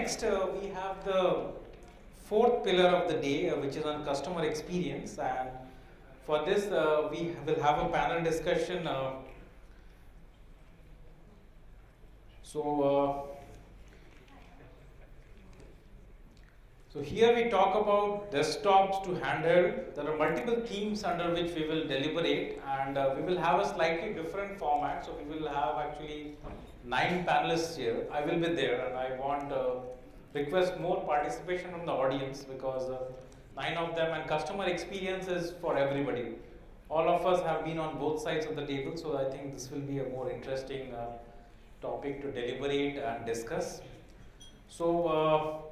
Next, we have the fourth pillar of the day, which is on customer experience. And for this, we will have a panel discussion. So here we talk about desktops to handheld. There are multiple themes under which we will deliberate, and we will have a slightly different format. So we will have actually 9 panelists here. I will be there, and I want request more participation from the audience because 9 of them, and customer experience is for everybody. All of us have been on both sides of the table, so I think this will be a more interesting topic to deliberate and discuss. So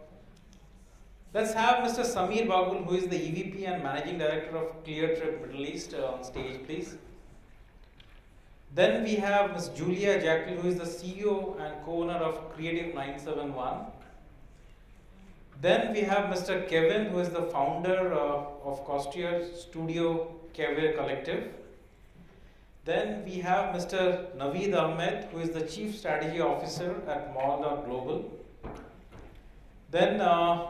let's have Mr. Sameer Bagul, who is the EVP and Managing Director of Cleartrip Middle East, on stage, please. Then we have Ms. Julia Jackle, who is the CEO and co-owner of Creative 971. Then we have Mr. Kevin, who is the founder of Cousteau Studio Caviar Collective. Then we have Mr. Naveed Ahmed, who is the Chief Strategy Officer at Mall.Global. Then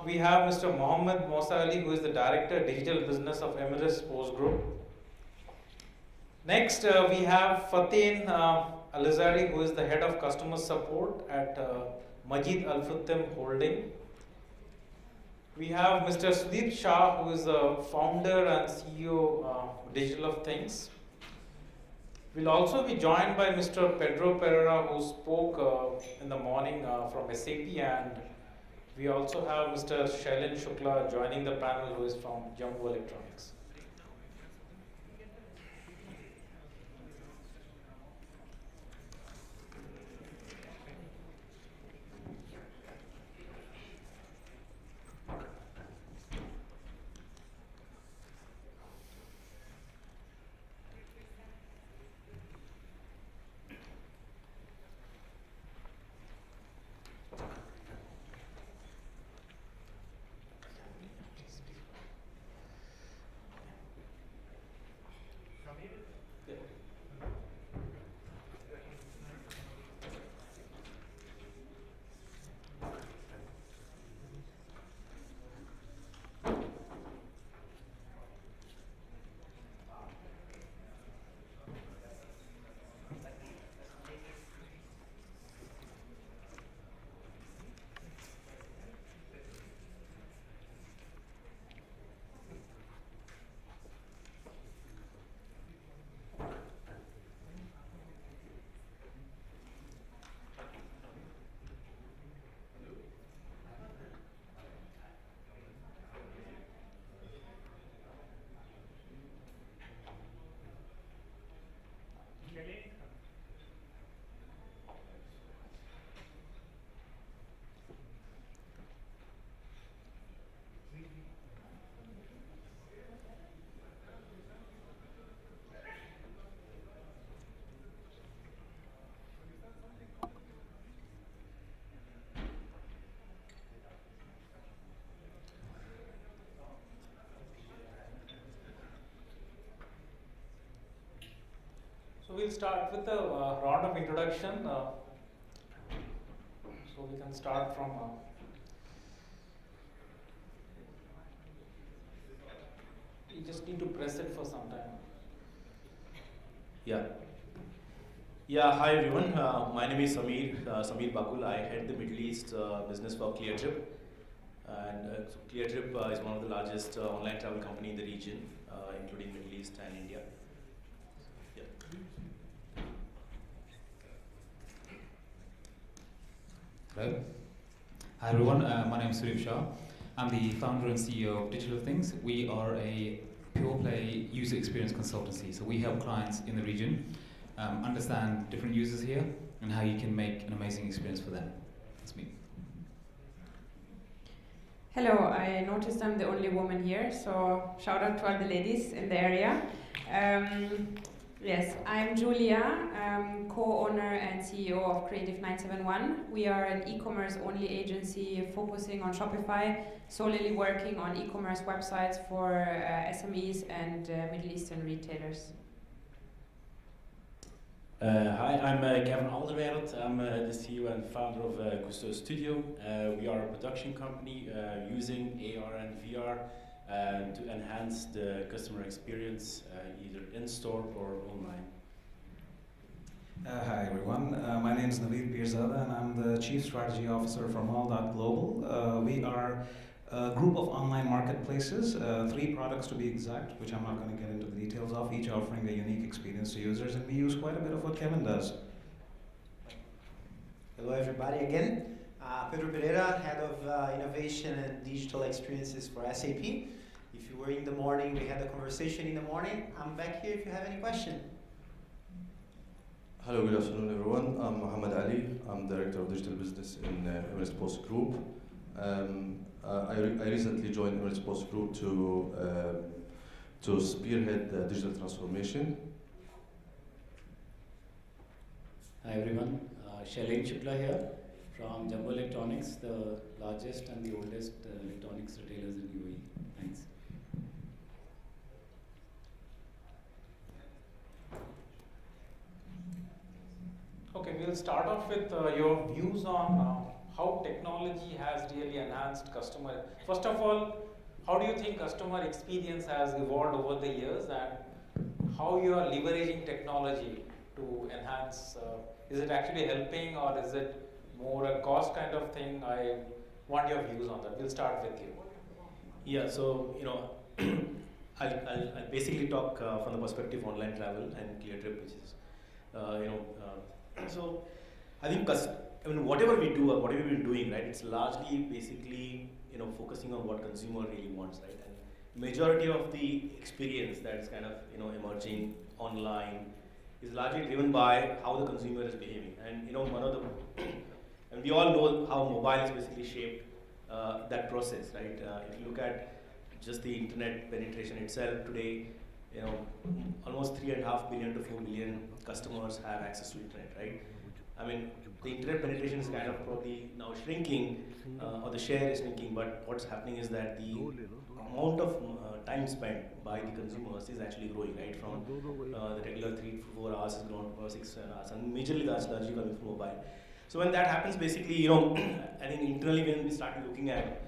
we have Mr. Mohammed, who is the Director Digital Business of Emirates Post Group. Next, we have Faten Elazhary, who is the Head of Customer Support at Majid Alfuttaim Holding. We have Mr. Sudipt Shah, who is the founder and CEO Digital of Things. We'll also be joined by Mr. Pedro Pereira, who spoke in the morning from SAP, and we also have Mr. Shailen Shukla joining the panel, who is from Jumbo Electronics. So we'll start with a round of introduction. So we can start from. You just need to press it for some time. Yeah. Hi everyone. My name is Sameer Bagul. I head the Middle East business for Cleartrip. And so Cleartrip is one of the largest online travel company in the region, including Middle East and India. Yeah. Hello. Hi everyone, my name is Sudipt Shah. I'm the founder and CEO of Digital Things. We are a pure play user experience consultancy. So we help clients in the region understand different users here and how you can make an amazing experience for them. That's me. Hello, I noticed I'm the only woman here, so shout out to all the ladies in the area. Yes, I'm Julia, co-owner and CEO of Creative 971. We are an e-commerce only agency focusing on Shopify, solely working on e-commerce websites for SMEs and Middle Eastern retailers. Hi, I'm Kevin Alderweireldt. I'm the CEO and founder of Cousteau Studio. We are a production company using AR and VR to enhance the customer experience either in-store or online. Hi everyone, my name is Naveed Pirzada and I'm the Chief Strategy Officer for Mall.Global. We are a group of online marketplaces, 3 products to be exact, which I'm not going to get into the details of, each offering a unique experience to users, and we use quite a bit of what Kevin does. Hello everybody again. Pedro Pereira, Head of Innovation and Digital Experiences for SAP. If you were in the morning, we had a conversation in the morning. I'm back here if you have any question. Hello, good afternoon everyone. I'm Mohammed Ali. I'm Director of Digital Business in Emirates Post Group. I recently joined Emirates Post Group to spearhead digital transformation. Hi everyone, Shailen Shukla here from Jumbo Electronics, the largest and the oldest electronics retailers in UAE. Thanks. Okay, we'll start off with your views on how technology has really enhanced customer. First of all, how do you think customer experience has evolved over the years, and how you are leveraging technology to enhance? Is it actually helping, or is it more a cost kind of thing? I want your views on that. We'll start with you. Yeah, so I'll basically talk from the perspective of online travel and Cleartrip, which is so I think whatever we do or whatever we've been doing, right, it's largely basically focusing on what consumer really wants, right? And majority of the experience that is kind of emerging online is largely driven by how the consumer is behaving. And and we all know how mobile has basically shaped that process, right? If you look at just the internet penetration itself today, almost 3.5 billion to 4 billion customers have access to internet, right? I mean, the internet penetration is kind of probably now shrinking, or the share is shrinking, but what's happening is that the amount of time spent by the consumers is actually growing, right? From the regular 3 to 4 hours has grown to 6 hours, and majorly that's largely coming from mobile. So when that happens, basically, I think internally when we started looking at,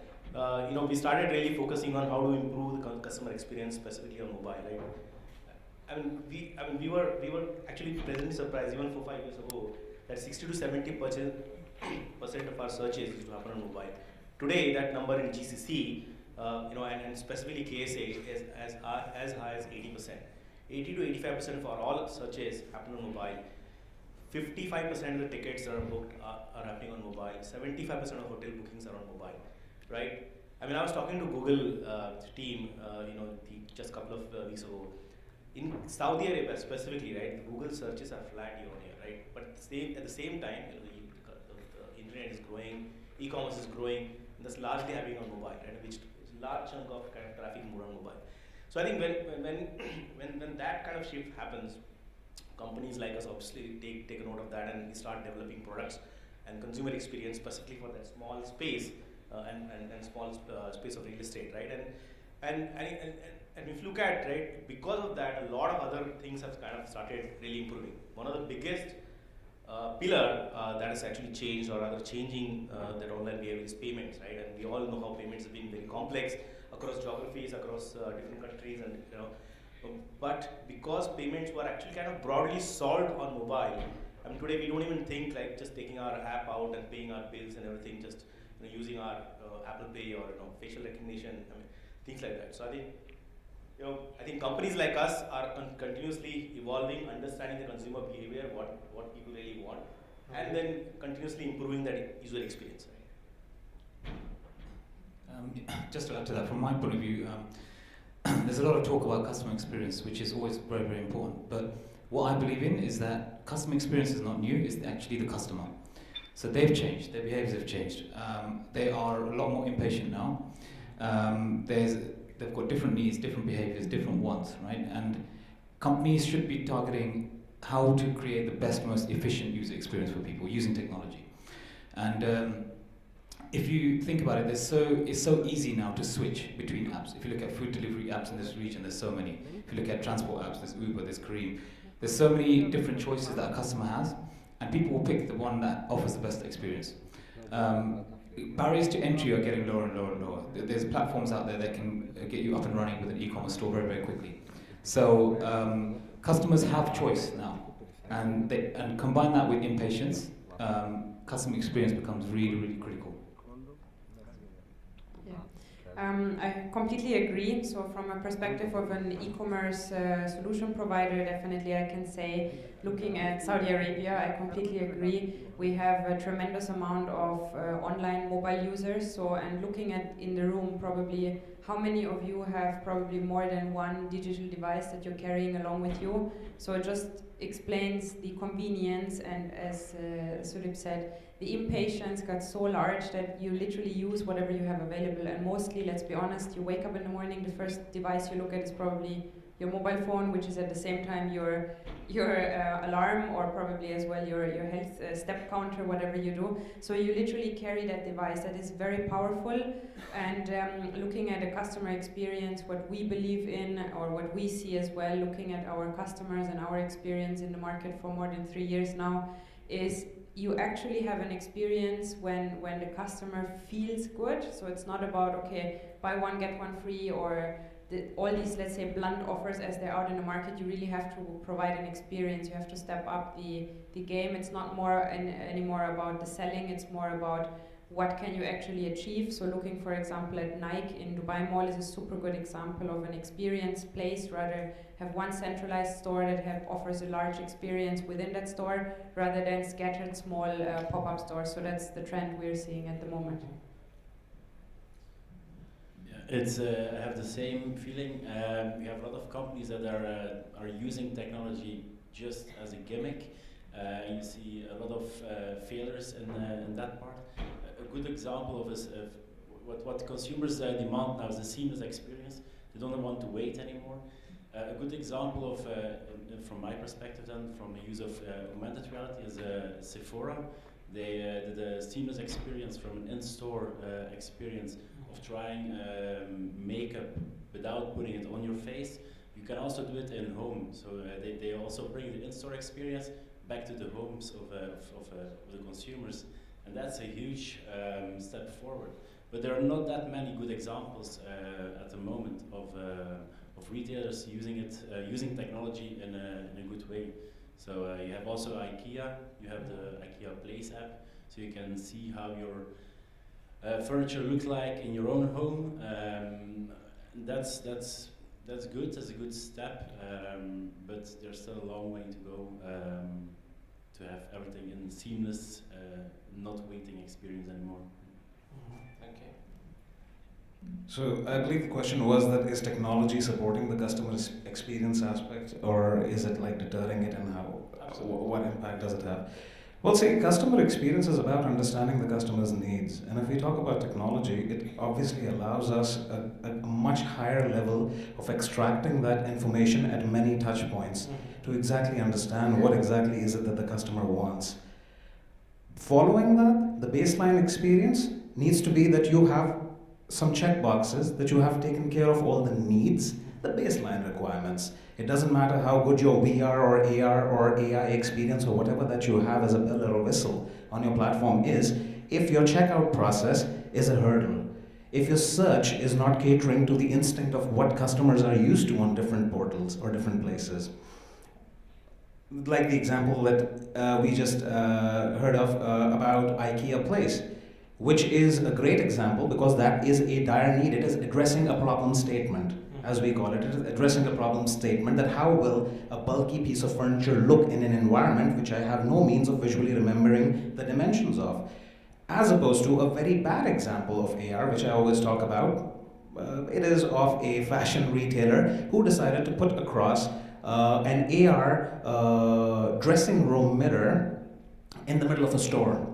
we started really focusing on how to improve the customer experience, specifically on mobile, right? We were actually pleasantly surprised even 4-5 years ago that 60 to 70% of our searches used to happen on mobile. Today, that number in GCC, and specifically KSA is as high as 80%. 80 to 85% of our all searches happen on mobile. 55% of the tickets that are booked are happening on mobile. 75% of hotel bookings are on mobile, right? I was talking to Google team, just a couple of weeks ago. In Saudi Arabia specifically, right, Google searches are flat year on year, right? But at the same time, the internet is growing, e-commerce is growing, and that's largely happening on mobile, right? Which is a large chunk of kind of traffic more on mobile. So I think when that kind of shift happens, companies like us obviously take a note of that, and we start developing products and consumer experience specifically for that small space and small space of real estate, right? And if you look at, right, because of that, a lot of other things have kind of started really improving. One of the biggest pillar that has actually changed or rather changing that online behavior is payments, right? And we all know how payments have been very complex across geographies, across different countries, and but because payments were actually kind of broadly solved on mobile, today we don't even think like just taking our app out and paying our bills and everything, just using our Apple Pay or facial recognition, things like that. So I think companies like us are continuously evolving, understanding the consumer behavior, what people really want, and then continuously improving that user experience. Just to add to that, from my point of view, there's a lot of talk about customer experience, which is always very, very important. But what I believe in is that customer experience is not new, it's actually the customer. So they've changed, their behaviors have changed. They are a lot more impatient now. They've got different needs, different behaviors, different wants, right? And companies should be targeting how to create the best, most efficient user experience for people using technology. And if you think about it, it's so easy now to switch between apps. If you look at food delivery apps in this region, there's so many. If you look at transport apps, there's Uber, there's Careem. There's so many different choices that a customer has, and people will pick the one that offers the best experience. Barriers to entry are getting lower and lower and lower. There's platforms out there that can get you up and running with an e-commerce store very, very quickly. So customers have choice now, and combine that with impatience, customer experience becomes really, really critical. I completely agree. So from a perspective of an e-commerce solution provider, definitely I can say, looking at Saudi Arabia, I completely agree. We have a tremendous amount of online mobile users. So, and looking at in the room, probably how many of you have probably more than one digital device that you're carrying along with you? So it just explains the convenience, and as Sudipt said, the impatience got so large that you literally use whatever you have available. And mostly, let's be honest, you wake up in the morning, the first device you look at is probably your mobile phone, which is at the same time your alarm, or probably as well your health step counter, whatever you do. So you literally carry that device. That is very powerful. And looking at a customer experience, what we believe in, or what we see as well, looking at our customers and our experience in the market for more than 3 years now, is you actually have an experience when the customer feels good. So it's not about, okay, buy one, get one free, or all these, let's say, blunt offers as they're out in the market. You really have to provide an experience. You have to step up the game. It's not more anymore about the selling. It's more about what can you actually achieve. So looking, for example, at Nike in Dubai Mall is a super good example of an experience place. Rather have one centralized store that offers a large experience within that store, rather than scattered small pop-up stores. So that's the trend we're seeing at the moment. It's I have the same feeling. We have a lot of companies that are using technology just as a gimmick. You see a lot of failures in that part. A good example of is what consumers demand now is a seamless experience. They don't want to wait anymore. A good example of, from my perspective, then, from the use of augmented reality is Sephora. They did a seamless experience from an in-store experience of trying makeup without putting it on your face. You can also do it in home. So they also bring the in-store experience back to the homes of the consumers. And that's a huge step forward. But there are not that many good examples at the moment of retailers using technology in a good way. So you have also IKEA. You have the IKEA Place app, so you can see how your furniture looks like in your own home. That's good. That's a good step. But there's still a long way to go to have everything in seamless, not waiting experience anymore. Okay. So I believe the question was that is technology supporting the customer experience aspect, or is it like deterring it, and what impact does it have? Well, see, customer experience is about understanding the customer's needs. And if we talk about technology, it obviously allows us a much higher level of extracting that information at many touch points to exactly understand what exactly is it that the customer wants. Following that, the baseline experience needs to be that you have some check boxes, that you have taken care of all the needs, the baseline requirements. It doesn't matter how good your VR or AR or AI experience or whatever that you have as a bell or a whistle on your platform is, if your checkout process is a hurdle, if your search is not catering to the instinct of what customers are used to on different portals or different places. Like the example that we just heard of about IKEA Place, which is a great example because that is a dire need. It is addressing a problem statement, as we call it. It is addressing a problem statement that how will a bulky piece of furniture look in an environment which I have no means of visually remembering the dimensions of. As opposed to a very bad example of AR, which I always talk about. It is of a fashion retailer who decided to put across an AR dressing room mirror in the middle of a store.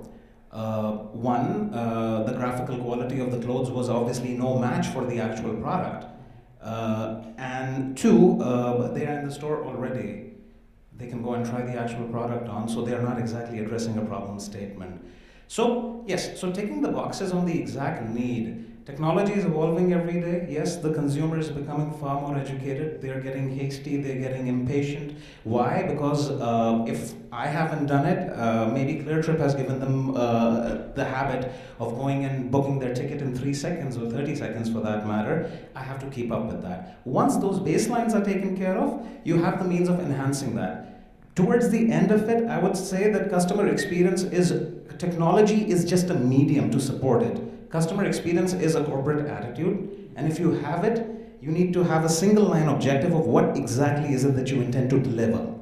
One, the graphical quality of the clothes was obviously no match for the actual product. And two, they are in the store already. They can go and try the actual product on, so they are not exactly addressing a problem statement. So, yes, so taking the boxes on the exact need, Technology is evolving every day. Yes, the consumer is becoming far more educated. They're getting hasty, they're getting impatient. Why? Because if I haven't done it, maybe Cleartrip has given them the habit of going and booking their ticket in 3 seconds or 30 seconds for that matter. I have to keep up with that. Once those baselines are taken care of, you have the means of enhancing that. Towards the end of it, I would say that customer experience technology is just a medium to support it. Customer experience is a corporate attitude, and if you have it, you need to have a single line objective of what exactly is it that you intend to deliver.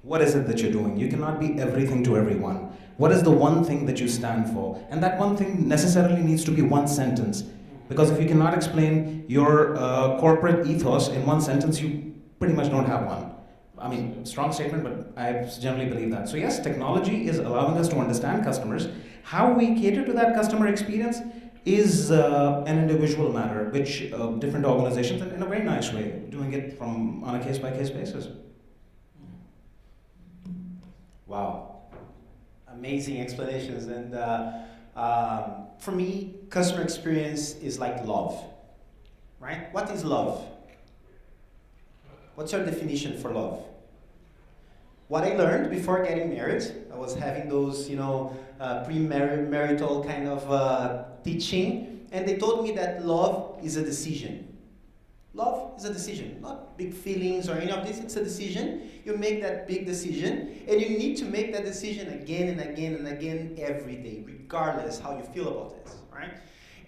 What is it that you're doing? You cannot be everything to everyone. What is the one thing that you stand for? And that one thing necessarily needs to be one sentence. Because if you cannot explain your corporate ethos in one sentence, you pretty much don't have one. I mean, strong statement, but I generally believe that. So yes, technology is allowing us to understand customers. How we cater to that customer experience is an individual matter, which different organizations, in a very nice way, doing it on a case-by-case basis. Wow, amazing explanations. And for me, customer experience is like love, right? What is love? What's your definition for love? What I learned before getting married, I was having those, premarital kind of teaching, and they told me that love is a decision. Love is a decision, not big feelings or any of this, it's a decision. You make that big decision, and you need to make that decision again and again and again every day, regardless how you feel about this, right?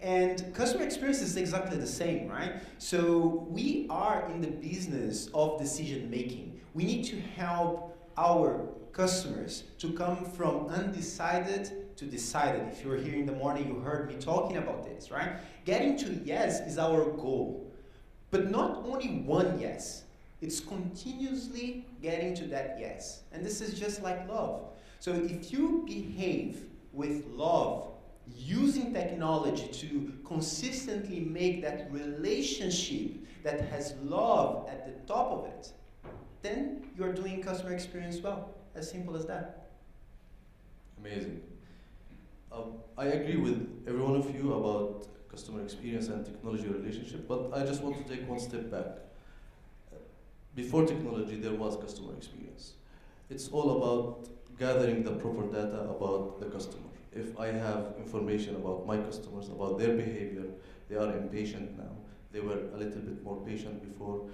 And customer experience is exactly the same, right? So we are in the business of decision making. We need to help our customers to come from undecided to decided. If you were here in the morning, you heard me talking about this, right? Getting to yes is our goal. But not only one yes, it's continuously getting to that yes. And this is just like love. So if you behave with love, using technology to consistently make that relationship that has love at the top of it, then you're doing customer experience well. As simple as that. Amazing. I agree with every one of you about customer experience and technology relationship, but I just want to take one step back. Before technology, there was customer experience. It's all about gathering the proper data about the customer. If I have information about my customers, about their behavior, they are impatient now. They were a little bit more patient before.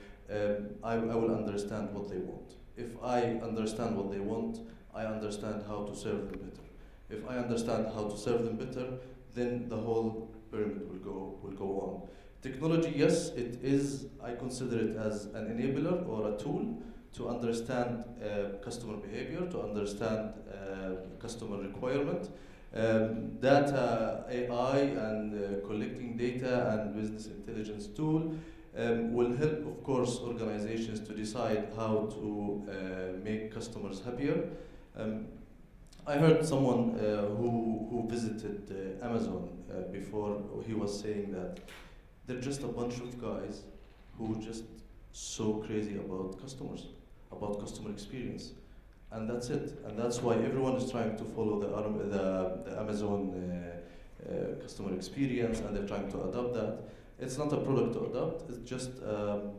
I will understand what they want. If I understand what they want, I understand how to serve them better. If I understand how to serve them better, then the whole pyramid will go on. Technology, yes, it is. I consider it as an enabler or a tool to understand customer behavior, to understand customer requirement. Data, AI, and collecting data and business intelligence tool will help, of course, organizations to decide how to make customers happier. I heard someone who visited Amazon before, he was saying that they're just a bunch of guys who are just so crazy about customers, about customer experience. And that's it. And that's why everyone is trying to follow the Amazon customer experience, and they're trying to adopt that. It's not a product to adopt, it's just a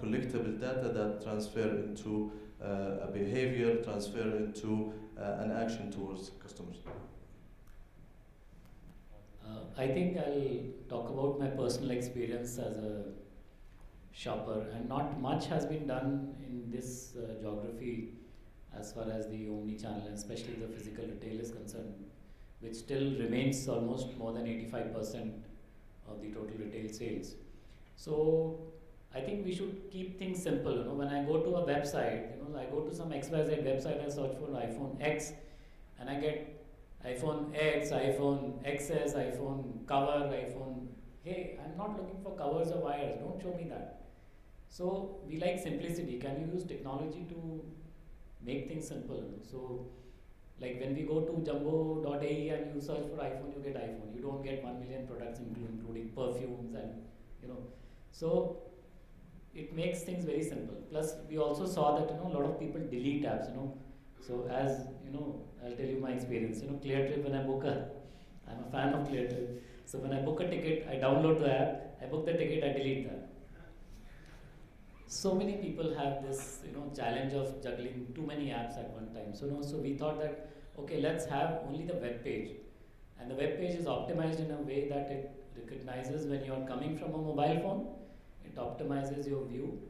collectible data that transfer into a behavior, transfer into an action towards customers. I think I'll talk about my personal experience as a shopper, and not much has been done in this geography as far as the omni-channel, and especially the physical retail is concerned, which still remains almost more than 85% of the total retail sales. So I think we should keep things simple. When I go to a website, I go to some XYZ website, I search for iPhone X, and I get iPhone X, iPhone XS, iPhone cover, iPhone. Hey, I'm not looking for covers or wires. Don't show me that. So we like simplicity. Can you use technology to make things simple? So, like when we go to jumbo.ae and you search for iPhone, you get iPhone. You don't get 1 million products, including perfumes and So it makes things very simple. Plus, we also saw that a lot of people delete apps. So as I'll tell you my experience. Cleartrip, when I book I'm a fan of Cleartrip. So when I book a ticket, I download the app, I book the ticket, I delete the app. So many people have this, challenge of juggling too many apps at one time. So we thought that, okay, let's have only the web page. And the web page is optimized in a way that it recognizes when you're coming from a mobile phone, it optimizes your view,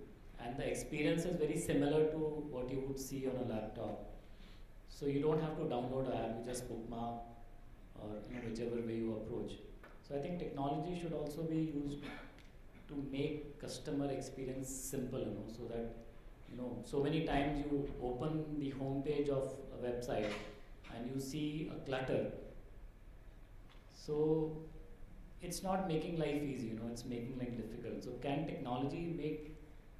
and the experience is very similar to what you would see on a laptop. So you don't have to download an app, you just bookmark or whichever way you approach. So I think technology should also be used to make customer experience simple, so that, so many times you open the home page of a website and you see a clutter. So it's not making life easy, it's making life difficult. So can technology make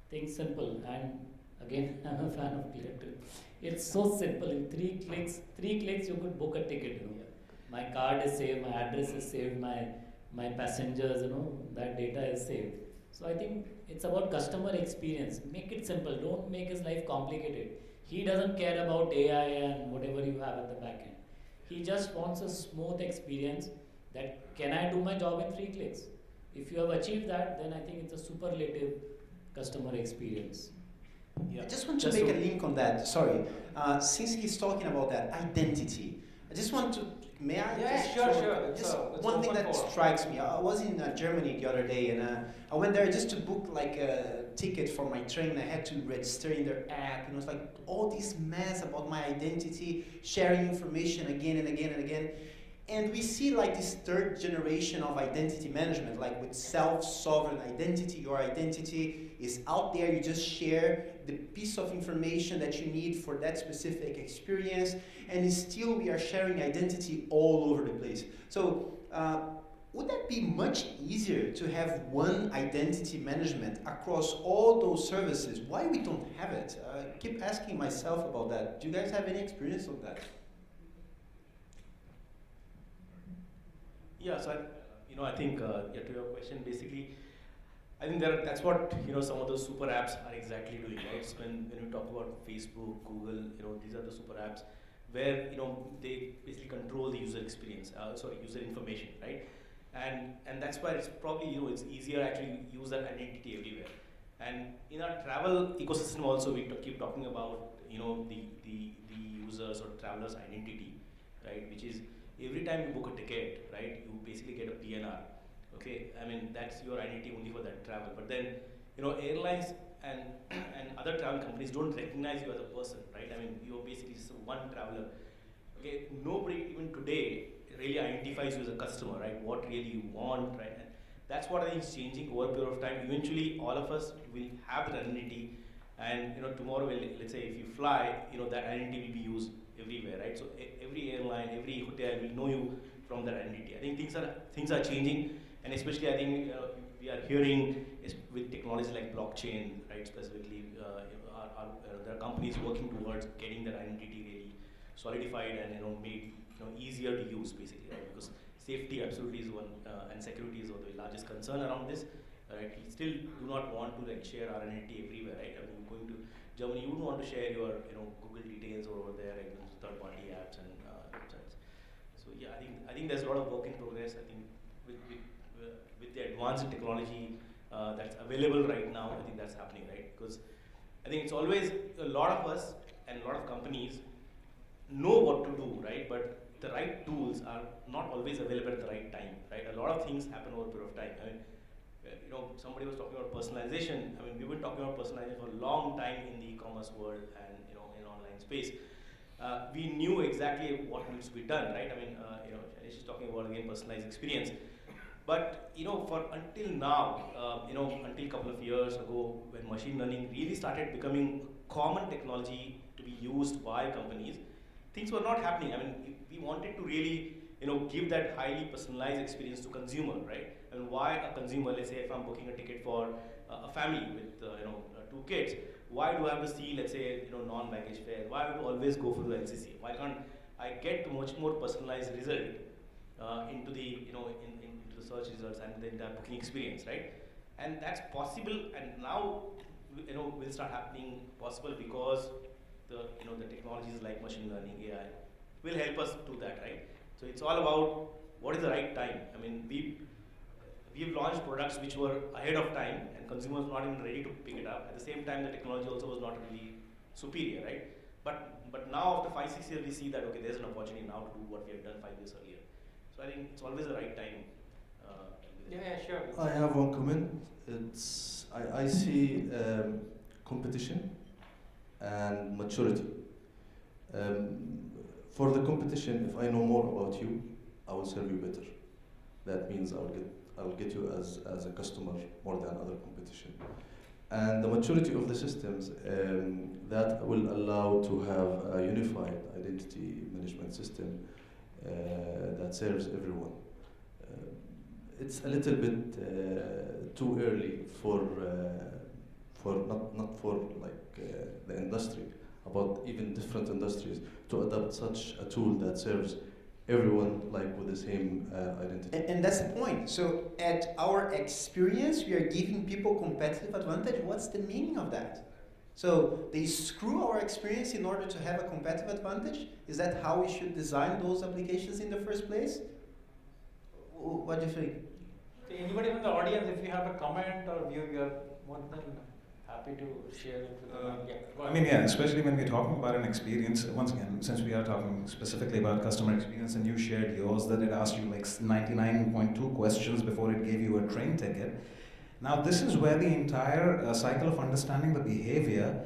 things simple? And again, I'm a fan of Cleartrip. It's so simple. In 3 clicks you could book a ticket. My card is saved, my address is saved, my passengers, that data is saved. So I think it's about customer experience. Make it simple. Don't make his life complicated. He doesn't care about AI and whatever you have at the back end. He just wants a smooth experience that can I do my job in 3 clicks? If you have achieved that, then I think it's a superlative customer experience. Yeah. I just want to make a link on that. Sorry. Since he's talking about that identity, I just want to. May I? Yeah, just sure. Just one thing that strikes me. I was in Germany the other day, and I went there just to book like a ticket for my train. I had to register in their app. It's like all this mess about my identity, sharing information again and again and again. And we see like this 3rd generation of identity management, like with self-sovereign identity. Your identity is out there, you just share the piece of information that you need for that specific experience, and still we are sharing identity all over the place. So would that be much easier to have one identity management across all those services? Why we don't have it? I keep asking myself about that. Do you guys have any experience of that? Yeah, so I think to your question, basically, I think that's what some of those super apps are exactly doing, right? So when you talk about Facebook, Google, these are the super apps where they basically control the user experience, user information, right? And that's why it's probably it's easier actually use that identity everywhere. And in our travel ecosystem also, we keep talking about the users or travelers' identity, right? Which is every time you book a ticket, right, you basically get a PNR. Okay, I mean that's your identity only for that travel. But then, airlines and other travel companies don't recognize you as a person, right? I mean you're basically just one traveler. Okay, nobody even today really identifies you as a customer, right? What really you want, right? And that's what I think is changing over a period of time. Eventually, all of us will have that identity, and tomorrow, let's say if you fly, that identity will be used everywhere, right? So every airline, every hotel will know you from that identity. I think things are changing, and especially I think we are hearing with technologies like blockchain, right? Specifically, there are companies working towards getting that identity really solidified and made easier to use, basically, right? Because safety absolutely is one, and security is one of the largest concern around this. Right? We still do not want to share our identity everywhere, right? I mean, going to Germany, you wouldn't want to share your Google details over there, like third-party apps and websites. So yeah, I think there's a lot of work in progress. I think with the advanced technology that's available right now, I think that's happening, right? Because I think it's always a lot of us and a lot of companies know what to do, right? But the right tools are not always available at the right time, right? A lot of things happen over a period of time. I mean, somebody was talking about personalization. I mean, we've been talking about personalization for a long time in the e-commerce world and in online space. We knew exactly what needs to be done, right? I mean, Shailen is talking about again personalized experience. But for until now, until a couple of years ago, when machine learning really started becoming common technology to be used by companies, things were not happening. I mean, we wanted to really give that highly personalized experience to consumer, right? And why a consumer, let's say if I'm booking a ticket for a family with 2 kids, why do I have to see, let's say, non-baggage fare? Why do I always go for the LCC? Why can't I get a much more personalized result into the into the search results and the entire booking experience, right? And that's possible, and now will start happening possible because the technologies like machine learning, AI will help us do that, right? So it's all about what is the right time? I mean, we've launched products which were ahead of time and consumers were not even ready to pick it up. At the same time, the technology also was not really superior, right? But now after 5-6 years, we see that okay, there's an opportunity now to do what we have done 5 years earlier. So I think it's always the right time. Yeah, sure. I have one comment. I see competition and maturity. For the competition, if I know more about you, I will serve you better. That means I'll get you as a customer more than other competition. And the maturity of the systems that will allow to have a unified identity management system that serves everyone. It's a little bit too early for not for like the industry, about even different industries to adopt such a tool that serves everyone like with the same identity. And that's the point. So at our experience, we are giving people competitive advantage. What's the meaning of that? So they screw our experience in order to have a competitive advantage? Is that how we should design those applications in the first place? What do you think? Anybody from the audience, if you have a comment or view, you are more than happy to share it with them. I mean, yeah, especially when we're talking about an experience, once again, since we are talking specifically about customer experience and you shared yours, that it asked you like 99.2 questions before it gave you a train ticket. Now, this is where the entire cycle of understanding the behavior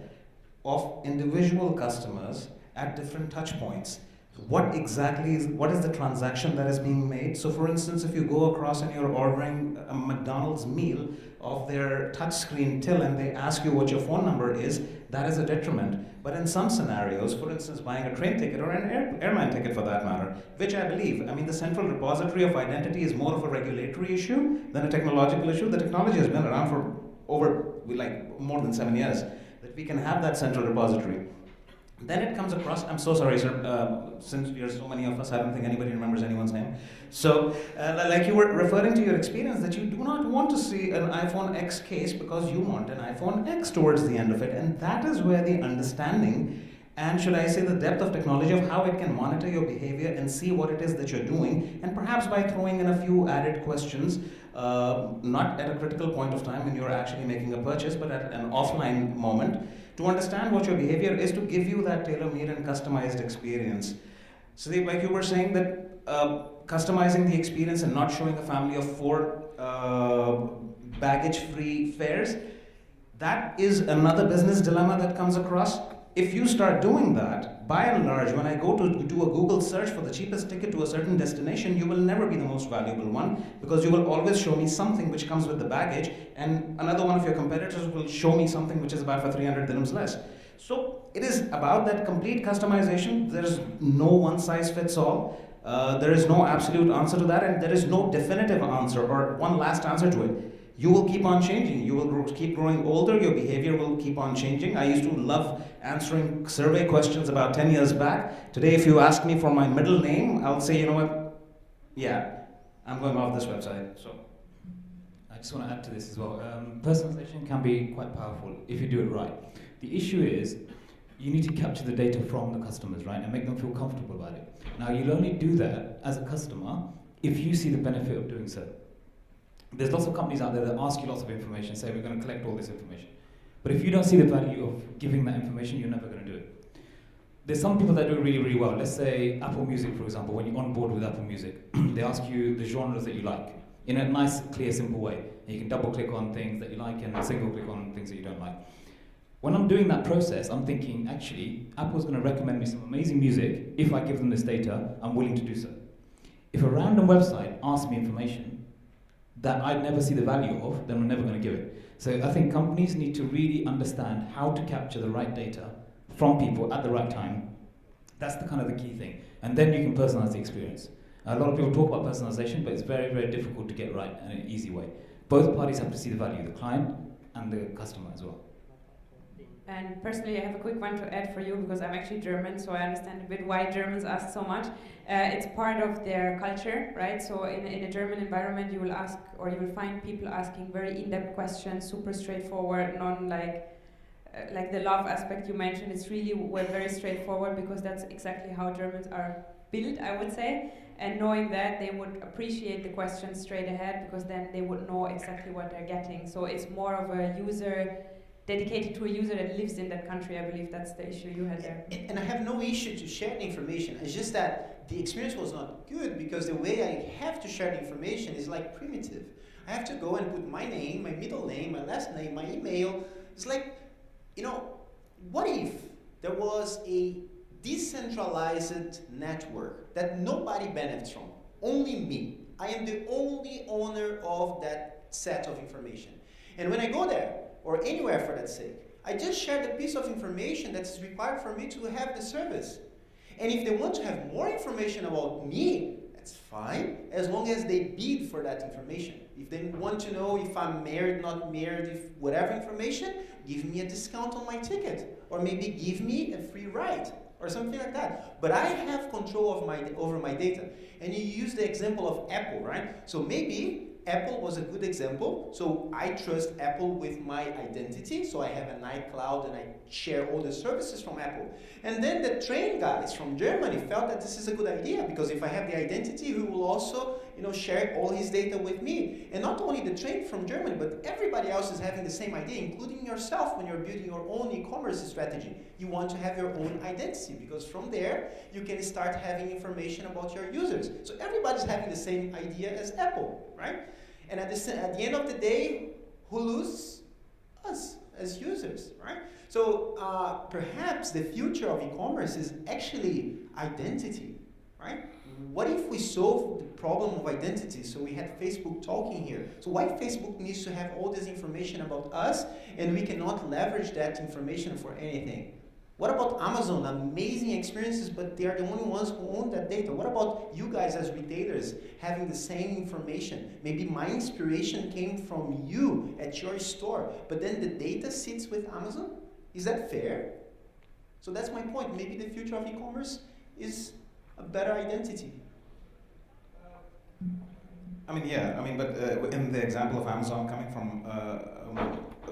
of individual customers at different touch points. What is the transaction that is being made? So for instance, if you go across and you're ordering a McDonald's meal of their touchscreen till and they ask you what your phone number is, that is a detriment. But in some scenarios, for instance, buying a train ticket or an airline ticket for that matter, which I believe, I mean, the central repository of identity is more of a regulatory issue than a technological issue. The technology has been around for more than 7 years, that we can have that central repository. Then it comes across, I'm so sorry, sir, since we are so many of us, I don't think anybody remembers anyone's name. So, like you were referring to your experience, that you do not want to see an iPhone X case because you want an iPhone X towards the end of it. And that is where the understanding, and should I say the depth of technology of how it can monitor your behavior and see what it is that you're doing, and perhaps by throwing in a few added questions, not at a critical point of time when you're actually making a purchase, but at an offline moment, to understand what your behavior is, to give you that tailor-made and customized experience. So like you were saying that customizing the experience and not showing a family of 4 baggage-free fares, that is another business dilemma that comes across. If you start doing that, by and large, when I go to do a Google search for the cheapest ticket to a certain destination, you will never be the most valuable one, because you will always show me something which comes with the baggage, and another one of your competitors will show me something which is about for 300 dirhams less. So it is about that complete customization. There is no one size fits all. There is no absolute answer to that, and there is no definitive answer or one last answer to it. You will keep on changing. You will keep growing older. Your behavior will keep on changing. I used to love answering survey questions about 10 years back. Today, if you ask me for my middle name, I'll say, you know what? Yeah, I'm going off this website. So, I just want to add to this as well. Personalization can be quite powerful if you do it right. The issue is you need to capture the data from the customers, right, and make them feel comfortable about it. Now, you'll only do that as a customer if you see the benefit of doing so. There's lots of companies out there that ask you lots of information, say we're going to collect all this information. But if you don't see the value of giving that information, you're never going to do it. There's some people that do it really, really well. Let's say Apple Music, for example, when you're on board with Apple Music, they ask you the genres that you like in a nice, clear, simple way. And you can double click on things that you like and single click on things that you don't like. When I'm doing that process, I'm thinking, actually, Apple's going to recommend me some amazing music. If I give them this data, I'm willing to do so. If a random website asks me information that I'd never see the value of, then I'm never going to give it. So I think companies need to really understand how to capture the right data from people at the right time. That's the kind of the key thing. And then you can personalize the experience. A lot of people talk about personalization, but it's very, very difficult to get right in an easy way. Both parties have to see the value, the client and the customer as well. And personally, I have a quick one to add for you, because I'm actually German, so I understand a bit why Germans ask so much. It's part of their culture, right? So in a German environment, you will ask, or you will find people asking very in-depth questions, super straightforward, like the love aspect you mentioned. It's really very straightforward, because that's exactly how Germans are built, I would say. And knowing that, they would appreciate the question straight ahead, because then they would know exactly what they're getting. So it's more of a user dedicated to a user that lives in that country. I believe that's the issue you had there. And I have no issue to share the information. It's just that the experience was not good, because the way I have to share the information is like primitive. I have to go and put my name, my middle name, my last name, my email. It's like, you know, what if there was a decentralized network that nobody benefits from? Only me. I am the only owner of that set of information. And when I go there, or anywhere for that sake, I just share the piece of information that's required for me to have the service. And if they want to have more information about me, that's fine, as long as they bid for that information. If they want to know if I'm married, not married, if whatever information, give me a discount on my ticket, or maybe give me a free ride, or something like that. But I have control of over my data. And you use the example of Apple, right? So maybe Apple was a good example. So I trust Apple with my identity. So I have an iCloud and I share all the services from Apple. And then the train guys from Germany felt that this is a good idea, because if I have the identity, he will also, you know, share all his data with me. And not only the train from Germany, but everybody else is having the same idea, including yourself when you're building your own e-commerce strategy. You want to have your own identity, because from there, you can start having information about your users. So everybody's having the same idea as Apple, right? And at the end of the day, who loses? Us, as users, right? So perhaps the future of e-commerce is actually identity, right? What if we solve the problem of identity? So we had Facebook talking here. So why Facebook needs to have all this information about us, and we cannot leverage that information for anything? What about Amazon? Amazing experiences, but they are the only ones who own that data. What about you guys as retailers having the same information? Maybe my inspiration came from you at your store, but then the data sits with Amazon? Is that fair? So that's my point. Maybe the future of e-commerce is a better identity. I mean, yeah. I mean, but in the example of Amazon coming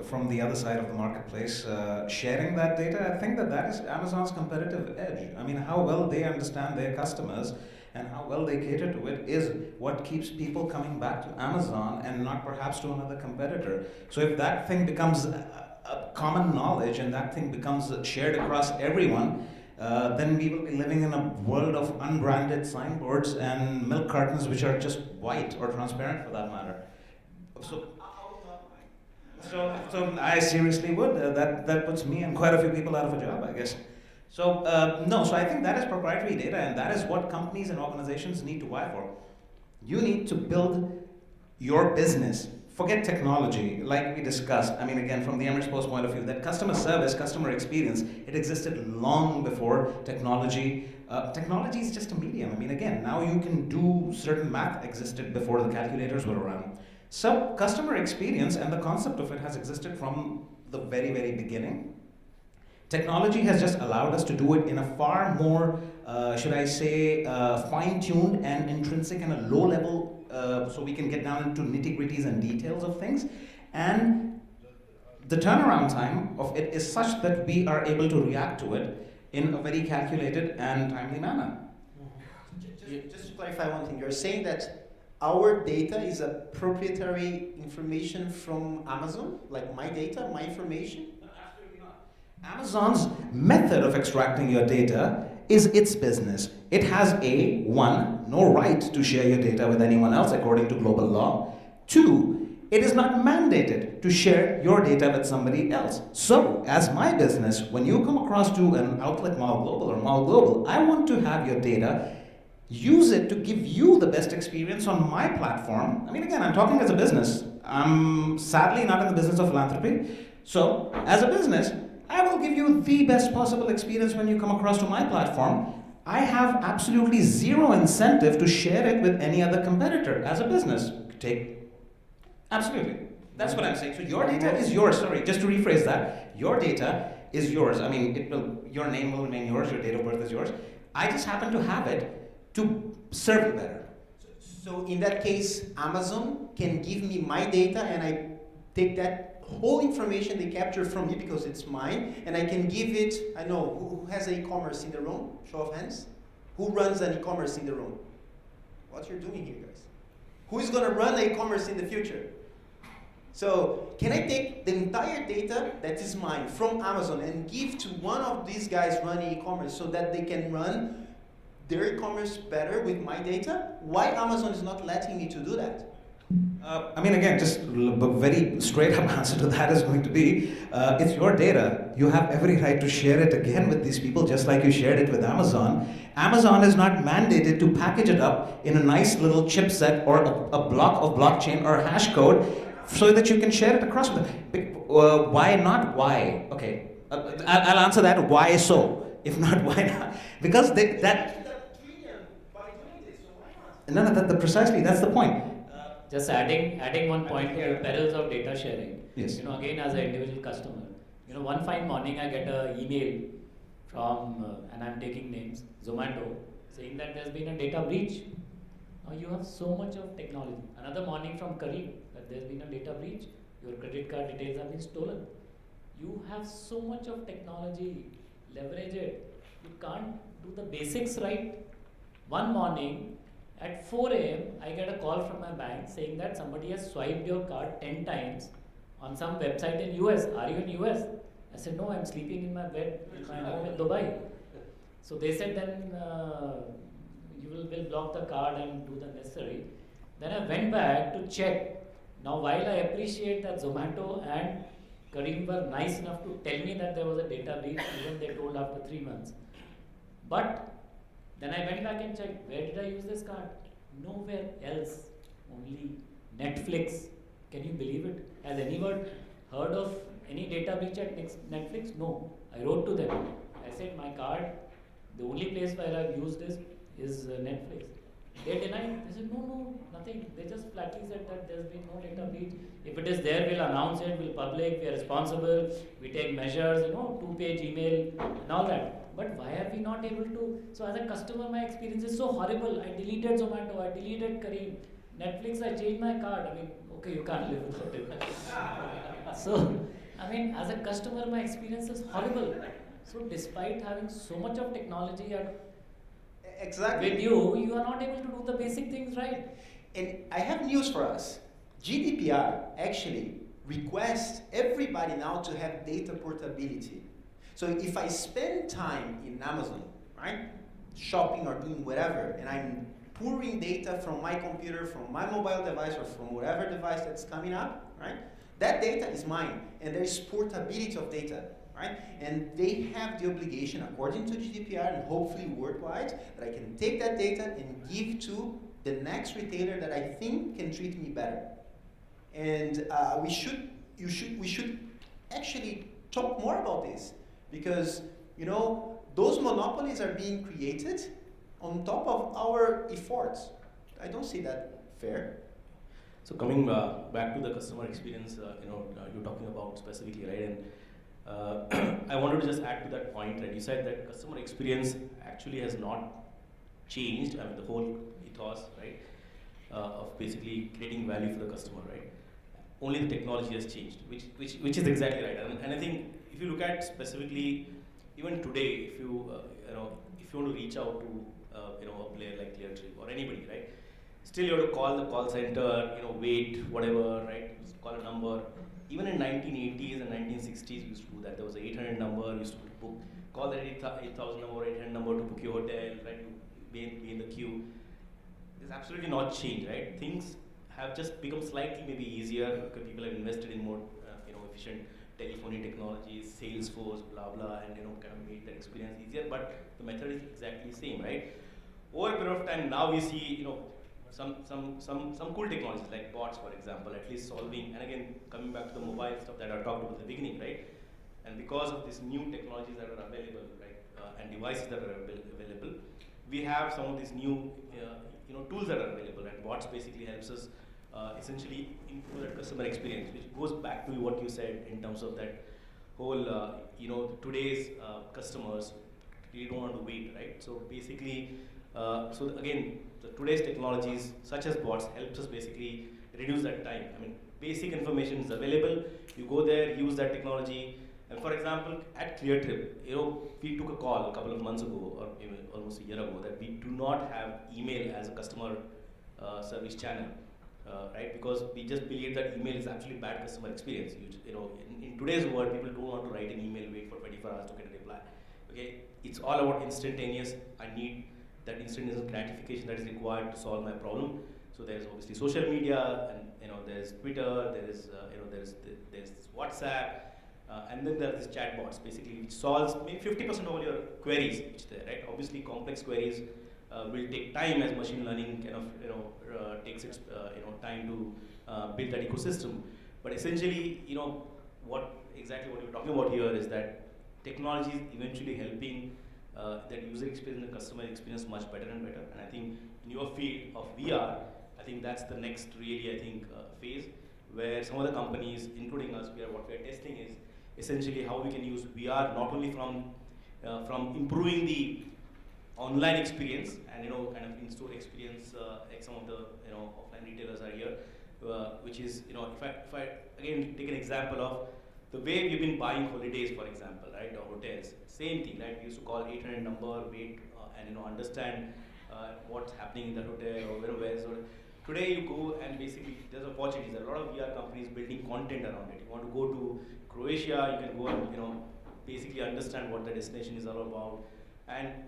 from the other side of the marketplace, sharing that data, I think that is Amazon's competitive edge. I mean, how well they understand their customers and how well they cater to it is what keeps people coming back to Amazon and not perhaps to another competitor. So if that thing becomes a common knowledge and that thing becomes shared across everyone, then we will be living in a world of unbranded signboards and milk cartons which are just white or transparent for that matter. So I seriously would. That puts me and quite a few people out of a job, I guess. So no, so I think that is proprietary data, and that is what companies and organizations need to vie for. You need to build your business. Forget technology, like we discussed. I mean, again, from the Emirates Post point of view, that customer service, customer experience, it existed long before technology. Technology is just a medium. I mean, again, now you can do certain math existed before the calculators were around. So customer experience and the concept of it has existed from the very, very beginning. Technology has just allowed us to do it in a far more, should I say, fine-tuned and intrinsic and a low level, so we can get down into nitty-gritties and details of things. And the turnaround time of it is such that we are able to react to it in a very calculated and timely manner. Just to clarify one thing, you're saying that our data is a proprietary information from Amazon, like my data, my information? No, absolutely not. Amazon's method of extracting your data is its business. It has no right to share your data with anyone else according to global law. 2, it is not mandated to share your data with somebody else. So, as my business, when you come across to an outlet Mall.Global or Mall.Global, I want to have your data, use it to give you the best experience on my platform. I mean, again, I'm talking as a business. I'm sadly not in the business of philanthropy. So, as a business, I will give you the best possible experience when you come across to my platform. I have absolutely zero incentive to share it with any other competitor as a business. Absolutely. That's what I'm saying. So your data is yours. Sorry, just to rephrase that. Your data is yours. I mean, your name will remain yours, your date of birth is yours. I just happen to have it to serve you better. So in that case, Amazon can give me my data and I take that whole information they capture from me because it's mine, and I can give it, I know, who has an e-commerce in the room? Show of hands. Who runs an e-commerce in the room? you're doing here, guys? Who is going to run e-commerce in the future? So can I take the entire data that is mine from Amazon and give to one of these guys running e-commerce so that they can run their e-commerce better with my data? Why Amazon is not letting me to do that? I mean, again, just a very straight up answer to that is going to be, it's your data. You have every right to share it again with these people, just like you shared it with Amazon. Amazon is not mandated to package it up in a nice little chipset or a block of blockchain or hash code so that you can share it across with them. Why not? Why? Okay, I'll answer that. Why so? If not, why not? Because precisely, that's the point. Just adding one point here, perils of data sharing. Yes. Again, as an individual customer, one fine morning I get an email from, and I'm taking names, Zomato, saying that there's been a data breach. Now you have so much of technology. Another morning from Kareem, that there's been a data breach. Your credit card details have been stolen. You have so much of technology, leverage it. You can't do the basics right. One morning, at 4 a.m., I get a call from my bank saying that somebody has swiped your card 10 times on some website in US. Are you in US? I said, no, I'm sleeping in my bed in my home in Dubai. So they said, then we'll block the card and do the necessary. Then I went back to check. Now, while I appreciate that Zomato and Kareem were nice enough to tell me that there was a data breach, even they told after 3 months. But then I went back and checked, where did I use this card? Nowhere else, only Netflix. Can you believe it? Has anyone heard of any data breach at Netflix? No. I wrote to them. I said, my card, the only place where I've used this is Netflix. They denied. They said, no, nothing. They just flatly said that there's been no data breach. If it is there, we'll announce it, we'll public, we are responsible, we take measures, 2-page email and all that. But why are we not able to? So as a customer, my experience is so horrible. I deleted Zomato, I deleted Kareem. Netflix, I changed my card. I mean, okay, you can't live without it. So, I mean, as a customer, my experience is horrible. So despite having so much of technology with you, you are not able to do the basic things right. And I have news for us. GDPR actually requests everybody now to have data portability. So if I spend time in Amazon, right, shopping or doing whatever, and I'm pouring data from my computer, from my mobile device, or from whatever device that's coming up, right, that data is mine, and there is portability of data, right? And they have the obligation, according to GDPR and hopefully worldwide, that I can take that data and give to the next retailer that I think can treat me better. And we should actually talk more about this. Because, those monopolies are being created on top of our efforts. I don't see that fair. So coming back to the customer experience, you're talking about specifically, right? And I wanted to just add to that point, right? You said that customer experience actually has not changed. I mean, the whole ethos, right, of basically creating value for the customer, right? Only the technology has changed, which is exactly right. And I think if you look at specifically, even today, if you want to reach out to a player like Cleartrip or anybody, right? Still you have to call the call center, wait, whatever, right? Call a number. Even in 1980s and 1960s, we used to do that. There was an 800 number, used to book, call that 8,000 number, 800 number to book your hotel, right? To be in the queue. There's absolutely not change, right? Things have just become slightly maybe easier because people have invested in more, efficient telephony technologies, Salesforce, blah blah, and kind of made that experience easier. But the method is exactly the same, right? Over a period of time, now we see, some cool technologies like bots, for example, at least solving. And again, coming back to the mobile stuff that I talked about at the beginning, right? And because of these new technologies that are available, right, and devices that are available, we have some of these new, tools that are available. And bots basically helps us essentially improve that customer experience, which goes back to what you said in terms of that whole, today's customers really don't want to wait, right? So basically, so again, today's technologies such as bots helps us basically reduce that time. I mean, basic information is available. You go there, use that technology. And for example, at Cleartrip, we took a call a couple of months ago, or even almost a year ago, that we do not have email as a customer service channel, right? Because we just believe that email is actually bad customer experience. You know, in today's world, people don't want to write an email, wait for 24 hours to get a reply. Okay, it's all about instantaneous. I need that instantaneous gratification that is required to solve my problem. So there is obviously social media, and there's Twitter, there is there's WhatsApp, and then there are these chatbots, basically, which solves maybe 50% of all your queries, which there, right? Obviously, complex queries will take time as machine learning kind of takes its time to build that ecosystem. But essentially, what we're talking about here is that technology is eventually helping that user experience and customer experience much better and better. And I think in your field of VR, I think that's the next really, phase where some of the companies, including us, what we are testing is essentially how we can use VR not only from improving the online experience and kind of in-store experience, like some of the offline retailers are here, which is if I again take an example of the way we've been buying holidays, for example, right, or hotels, same thing, right? We used to call 800 number, wait, and understand what's happening in the hotel or where. So today you go and basically there's opportunities. There are a lot of VR companies building content around it. You want to go to Croatia, you can go and basically understand what the destination is all about. And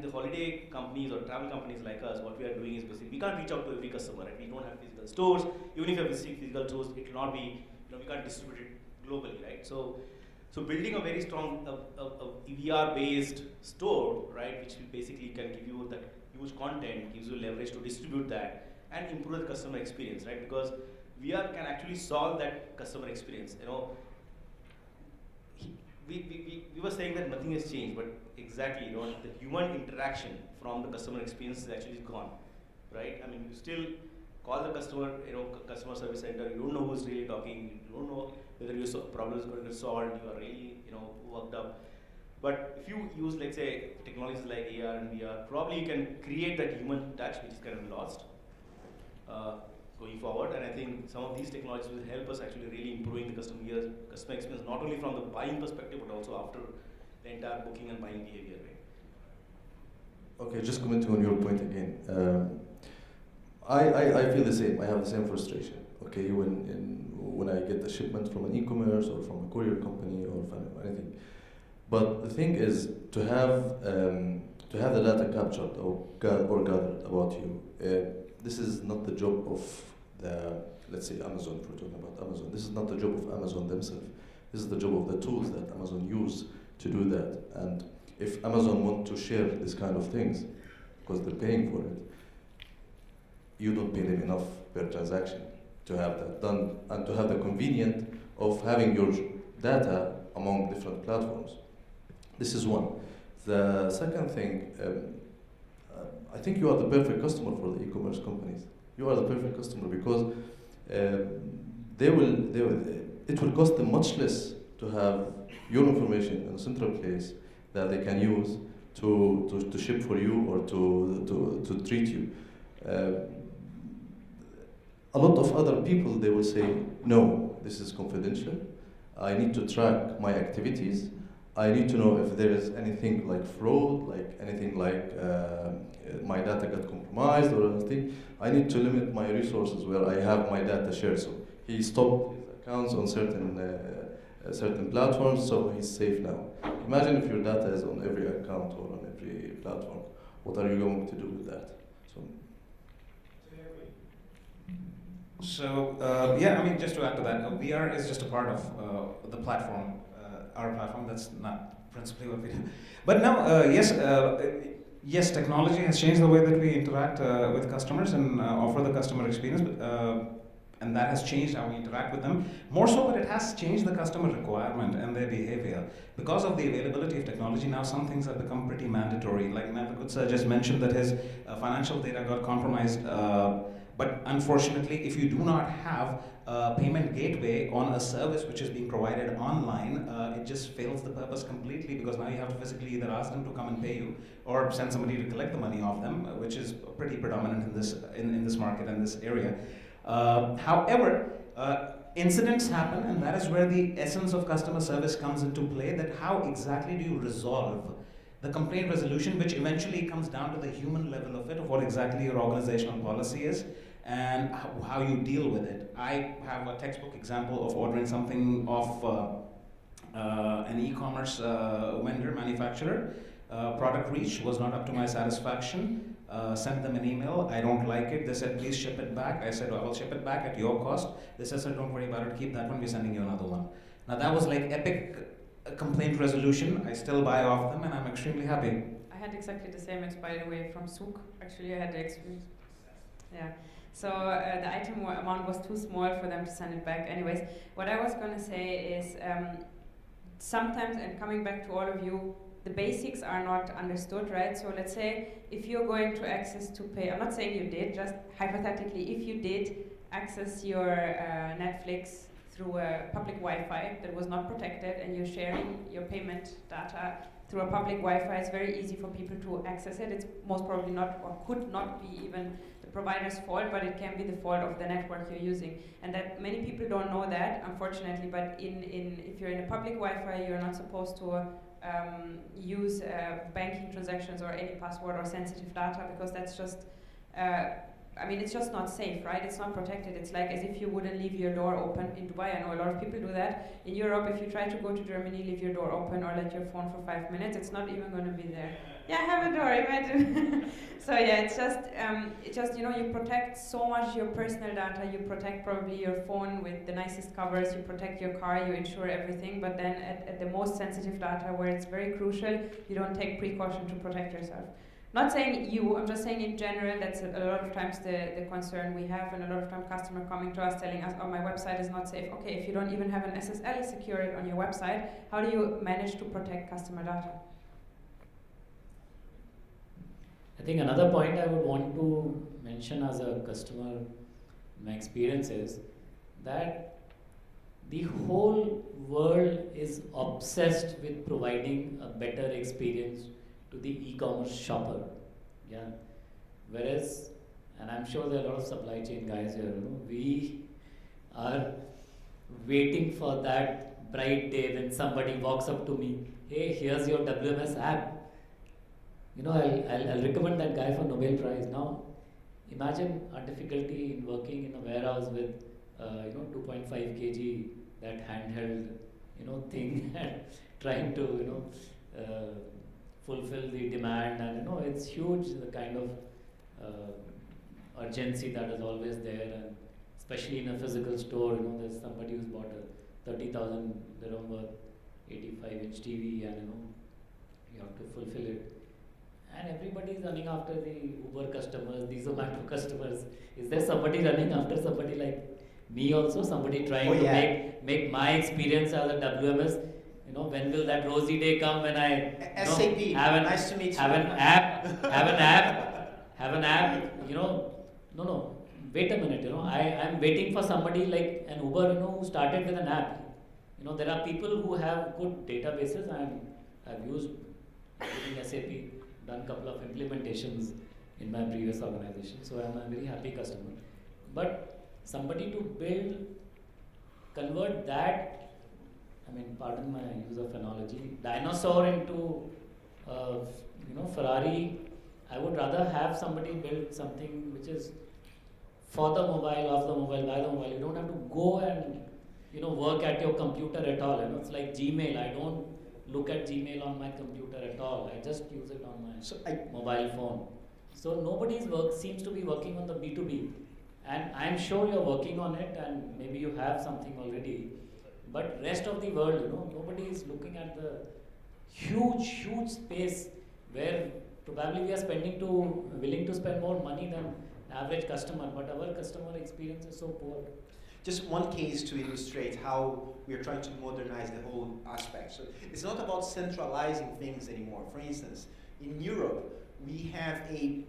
the holiday companies or travel companies like us, what we are doing is basically we can't reach out to every customer, right? We don't have physical stores. Even if you have physical stores, it will not be, we can't distribute it globally, right? So building a very strong VR-based store, right, which basically can give you that huge content, gives you leverage to distribute that and improve the customer experience, right? Because VR can actually solve that customer experience. We were saying that nothing has changed, but exactly, the human interaction from the customer experience is actually gone, right? I mean, you still call the customer, customer service center, you don't know who's really talking, you don't know whether your problem is going to get solved, you are really, worked up. But if you use, let's say, technologies like AR and VR, probably you can create that human touch, which is kind of lost going forward. And I think some of these technologies will help us actually really improving the customer experience, not only from the buying perspective, but also after the entire booking and buying behavior, right? Okay, just commenting on your point again. I feel the same. I have the same frustration. Okay, when I get the shipment from an e-commerce or from a courier company or from anything. But the thing is to have the data captured or gathered about you. This is not the job of let's say Amazon. If we're talking about Amazon, this is not the job of Amazon themselves. This is the job of the tools that Amazon use to do that. And if Amazon want to share this kind of things, because they're paying for it, you don't pay them enough per transaction to have that done and to have the convenience of having your data among different platforms. This is one. The second thing, I think you are the perfect customer for the e-commerce companies. You are the perfect customer because it will cost them much less to have your information in a central place that they can use to ship for you or to treat you. A lot of other people, they will say, no, this is confidential. I need to track my activities. I need to know if there is anything like fraud, like anything like my data got compromised or anything. I need to limit my resources where I have my data shared. So he stopped his accounts on certain platforms, so he's safe now. Imagine if your data is on every account or on every platform. What are you going to do with that? So yeah, I mean, just to add to that, VR is just a part of the platform, our platform. That's not principally what we do. But now, yes, technology has changed the way that we interact with customers and offer the customer experience, and that has changed how we interact with them. More so, but it has changed the customer requirement and their behavior. Because of the availability of technology, now some things have become pretty mandatory. Like Naveed just mentioned that his financial data got compromised. But unfortunately, if you do not have a payment gateway on a service which is being provided online, it just fails the purpose completely, because now you have to physically either ask them to come and pay you or send somebody to collect the money off them, which is pretty predominant in this market and this area. However, incidents happen, and that is where the essence of customer service comes into play, that how exactly do you resolve the complaint resolution, which eventually comes down to the human level of it, of what exactly your organizational policy is, and how you deal with it. I have a textbook example of ordering something off an e-commerce vendor, manufacturer. Product reach was not up to my satisfaction. Sent them an email, I don't like it. They said, please ship it back. I said, well, I will ship it back at your cost. They said, sir, don't worry about it, keep that one, we're sending you another one. Now that was like epic complaint resolution. I still buy off them and I'm extremely happy. I had exactly the same, it's by the way from Souk. Actually, I had the experience. Yeah. So the item amount was too small for them to send it back. Anyways, what I was going to say is sometimes, and coming back to all of you, the basics are not understood, right? So let's say if you're going to access to pay, I'm not saying you did, just hypothetically, if you did access your Netflix through a public Wi-Fi that was not protected and you're sharing your payment data through a public Wi-Fi, it's very easy for people to access it. It's most probably not, or could not be even the provider's fault, but it can be the fault of the network you're using. And that many people don't know that, unfortunately, but if you're in a public Wi-Fi, you're not supposed to use banking transactions or any password or sensitive data, because that's just, I mean, it's just not safe, right? It's not protected. It's like as if you wouldn't leave your door open. In Dubai, I know a lot of people do that. In Europe, if you try to go to Germany, leave your door open or let your phone for 5 minutes, it's not even going to be there. Yeah, have a door, imagine. So yeah, it's just, you know, you protect so much your personal data. You protect probably your phone with the nicest covers. You protect your car. You insure everything. But then at the most sensitive data, where it's very crucial, you don't take precaution to protect yourself. Not saying you, I'm just saying in general, that's a lot of times the concern we have, and a lot of time customer coming to us telling us, oh, my website is not safe. Okay, if you don't even have an SSL secured on your website, how do you manage to protect customer data? I think another point I would want to mention as a customer, my experience is that the whole world is obsessed with providing a better experience to the e-commerce shopper, yeah. Whereas, and I'm sure there are a lot of supply chain guys here, you know, we are waiting for that bright day when somebody walks up to me, hey, here's your WMS app. You know, I'll recommend that guy for Nobel Prize. Now, imagine our difficulty in working in a warehouse with, 2.5 kg, that handheld, thing, and trying to, fulfill the demand, and it's huge, the kind of urgency that is always there, and especially in a physical store, there's somebody who's bought a 30,000 dirham worth 85-inch TV, and you have to fulfill it. And everybody is running after the Uber customers, the Zomato customers. Is there somebody running after somebody like me also? Somebody trying to make my experience as a WMS? When will that rosy day come when I SAP, nice to meet you. Have an app, No, wait a minute, I'm waiting for somebody like an Uber, who started with an app. There are people who have good databases, and I've used SAP, done a couple of implementations in my previous organization, so I'm a very happy customer. But somebody to convert that, pardon my use of analogy, dinosaur into, Ferrari. I would rather have somebody build something which is for the mobile, of the mobile, by the mobile. You don't have to go and, work at your computer at all. It's like Gmail. I don't look at Gmail on my computer at all. I just use it on my mobile phone. So nobody's seems to be working on the B2B. And I'm sure you're working on it, and maybe you have something already. But rest of the world, nobody is looking at the huge space where probably we are willing to spend more money than average customer, but our customer experience is so poor. Just one case to illustrate how we are trying to modernize the whole aspect. So it's not about centralizing things anymore. For instance, in Europe, we have a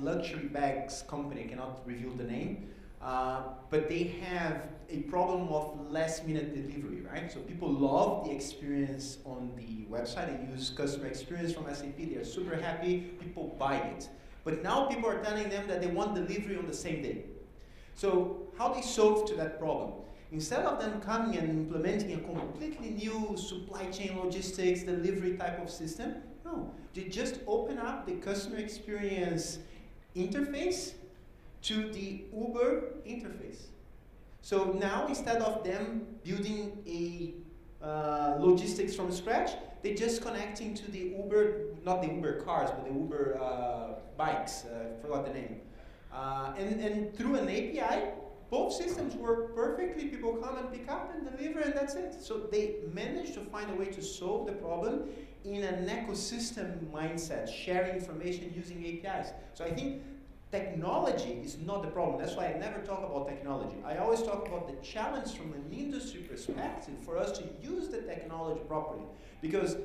luxury bags company, I cannot reveal the name, but they have a problem of last-minute delivery, right? So people love the experience on the website. They use customer experience from SAP. They are super happy. People buy it. But now people are telling them that they want delivery on the same day. So how they solve to that problem? Instead of them coming and implementing a completely new supply chain logistics delivery type of system, No, they just open up the customer experience interface to the Uber interface. So now instead of them building a logistics from scratch, they're just connecting to the Uber, not the Uber cars, but the Uber bikes, I forgot the name. And through an API, both systems work perfectly. People come and pick up and deliver, and that's it. So they managed to find a way to solve the problem in an ecosystem mindset, sharing information using APIs. So I think technology is not the problem. That's why I never talk about technology. I always talk about the challenge from an industry perspective for us to use the technology properly. Because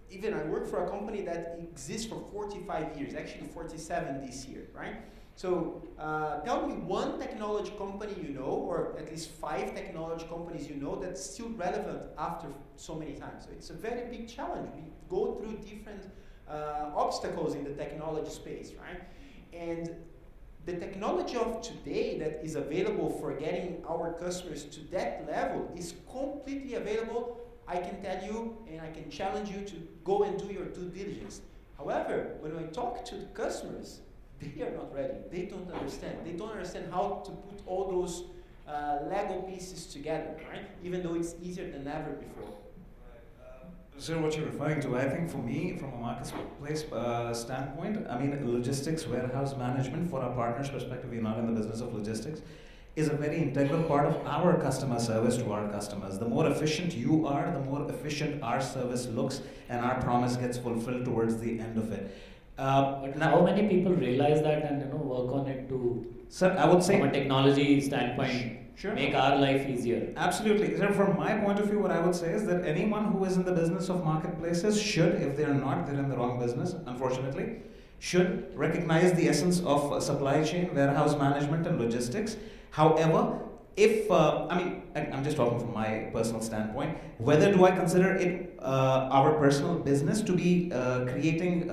even I work for a company that exists for 45 years, actually 47 this year, right? So tell me one technology company you know, or at least 5 technology companies you know that's still relevant after so many times. So it's a very big challenge. We go through different obstacles in the technology space, right? And the technology of today that is available for getting our customers to that level is completely available. I can tell you, and I can challenge you to go and do your due diligence. However, when I talk to the customers, they are not ready. They don't understand. They don't understand how to put all those Lego pieces together, right? Even though it's easier than ever before. So what you're referring to, I think for me, from a marketplace standpoint, I mean, logistics, warehouse management, for our partners' perspective, we're not in the business of logistics, is a very integral part of our customer service to our customers. The more efficient you are, the more efficient our service looks, and our promise gets fulfilled towards the end of it. But how many people realize that and work on it to, sir, I would say, from a technology standpoint, make our life easier? Absolutely. Sir, from my point of view, what I would say is that anyone who is in the business of marketplaces should, if they're not, they're in the wrong business, unfortunately, should recognize the essence of supply chain, warehouse management, and logistics. However, if, I'm just talking from my personal standpoint, whether do I consider it our personal business to be creating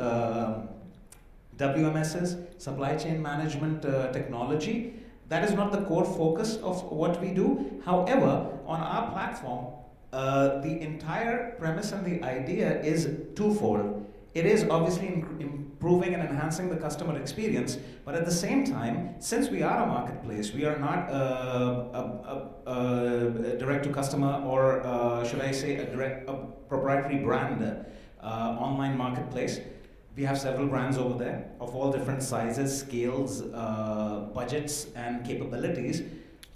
WMSs, supply chain management technology, that is not the core focus of what we do. However, on our platform, the entire premise and the idea is twofold. It is obviously improving and enhancing the customer experience, but at the same time, since we are a marketplace, we are not a direct-to-customer or should I say a proprietary brand online marketplace. We have several brands over there of all different sizes, scales, budgets, and capabilities.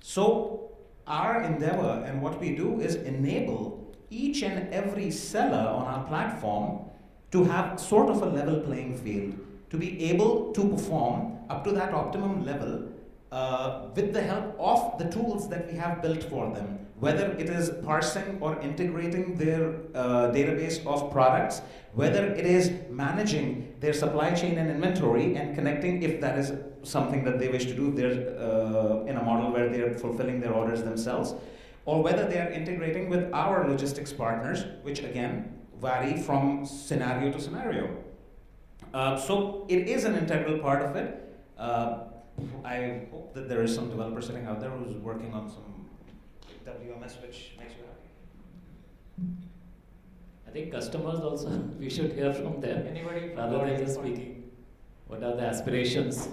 So our endeavor and what we do is enable each and every seller on our platform to have sort of a level playing field, to be able to perform up to that optimum level with the help of the tools that we have built for them, whether it is parsing or integrating their database of products, whether it is managing their supply chain and inventory and connecting if that is something that they wish to do, they're in a model where they're fulfilling their orders themselves, or whether they are integrating with our logistics partners, which again vary from scenario to scenario. So it is an integral part of it. I hope that there is some developer sitting out there who's working on some WMS which makes you happy. I think customers also, we should hear from them. Anybody from rather than just speaking. What are the aspirations?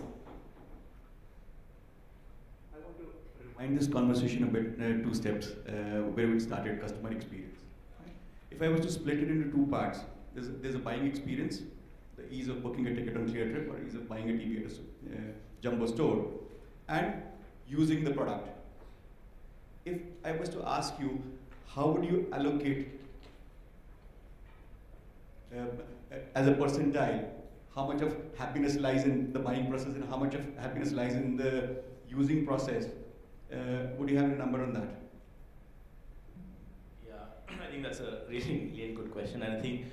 I want to rewind this conversation a bit, 2 steps, where we started, customer experience. If I was to split it into 2 parts, there's a buying experience, the ease of booking a ticket on Cleartrip or ease of buying a TV at a jumbo store, and using the product. If I was to ask you, how would you allocate as a percentile, how much of happiness lies in the buying process and how much of happiness lies in the using process? Would you have a number on that? I think that's a really, really good question, and I think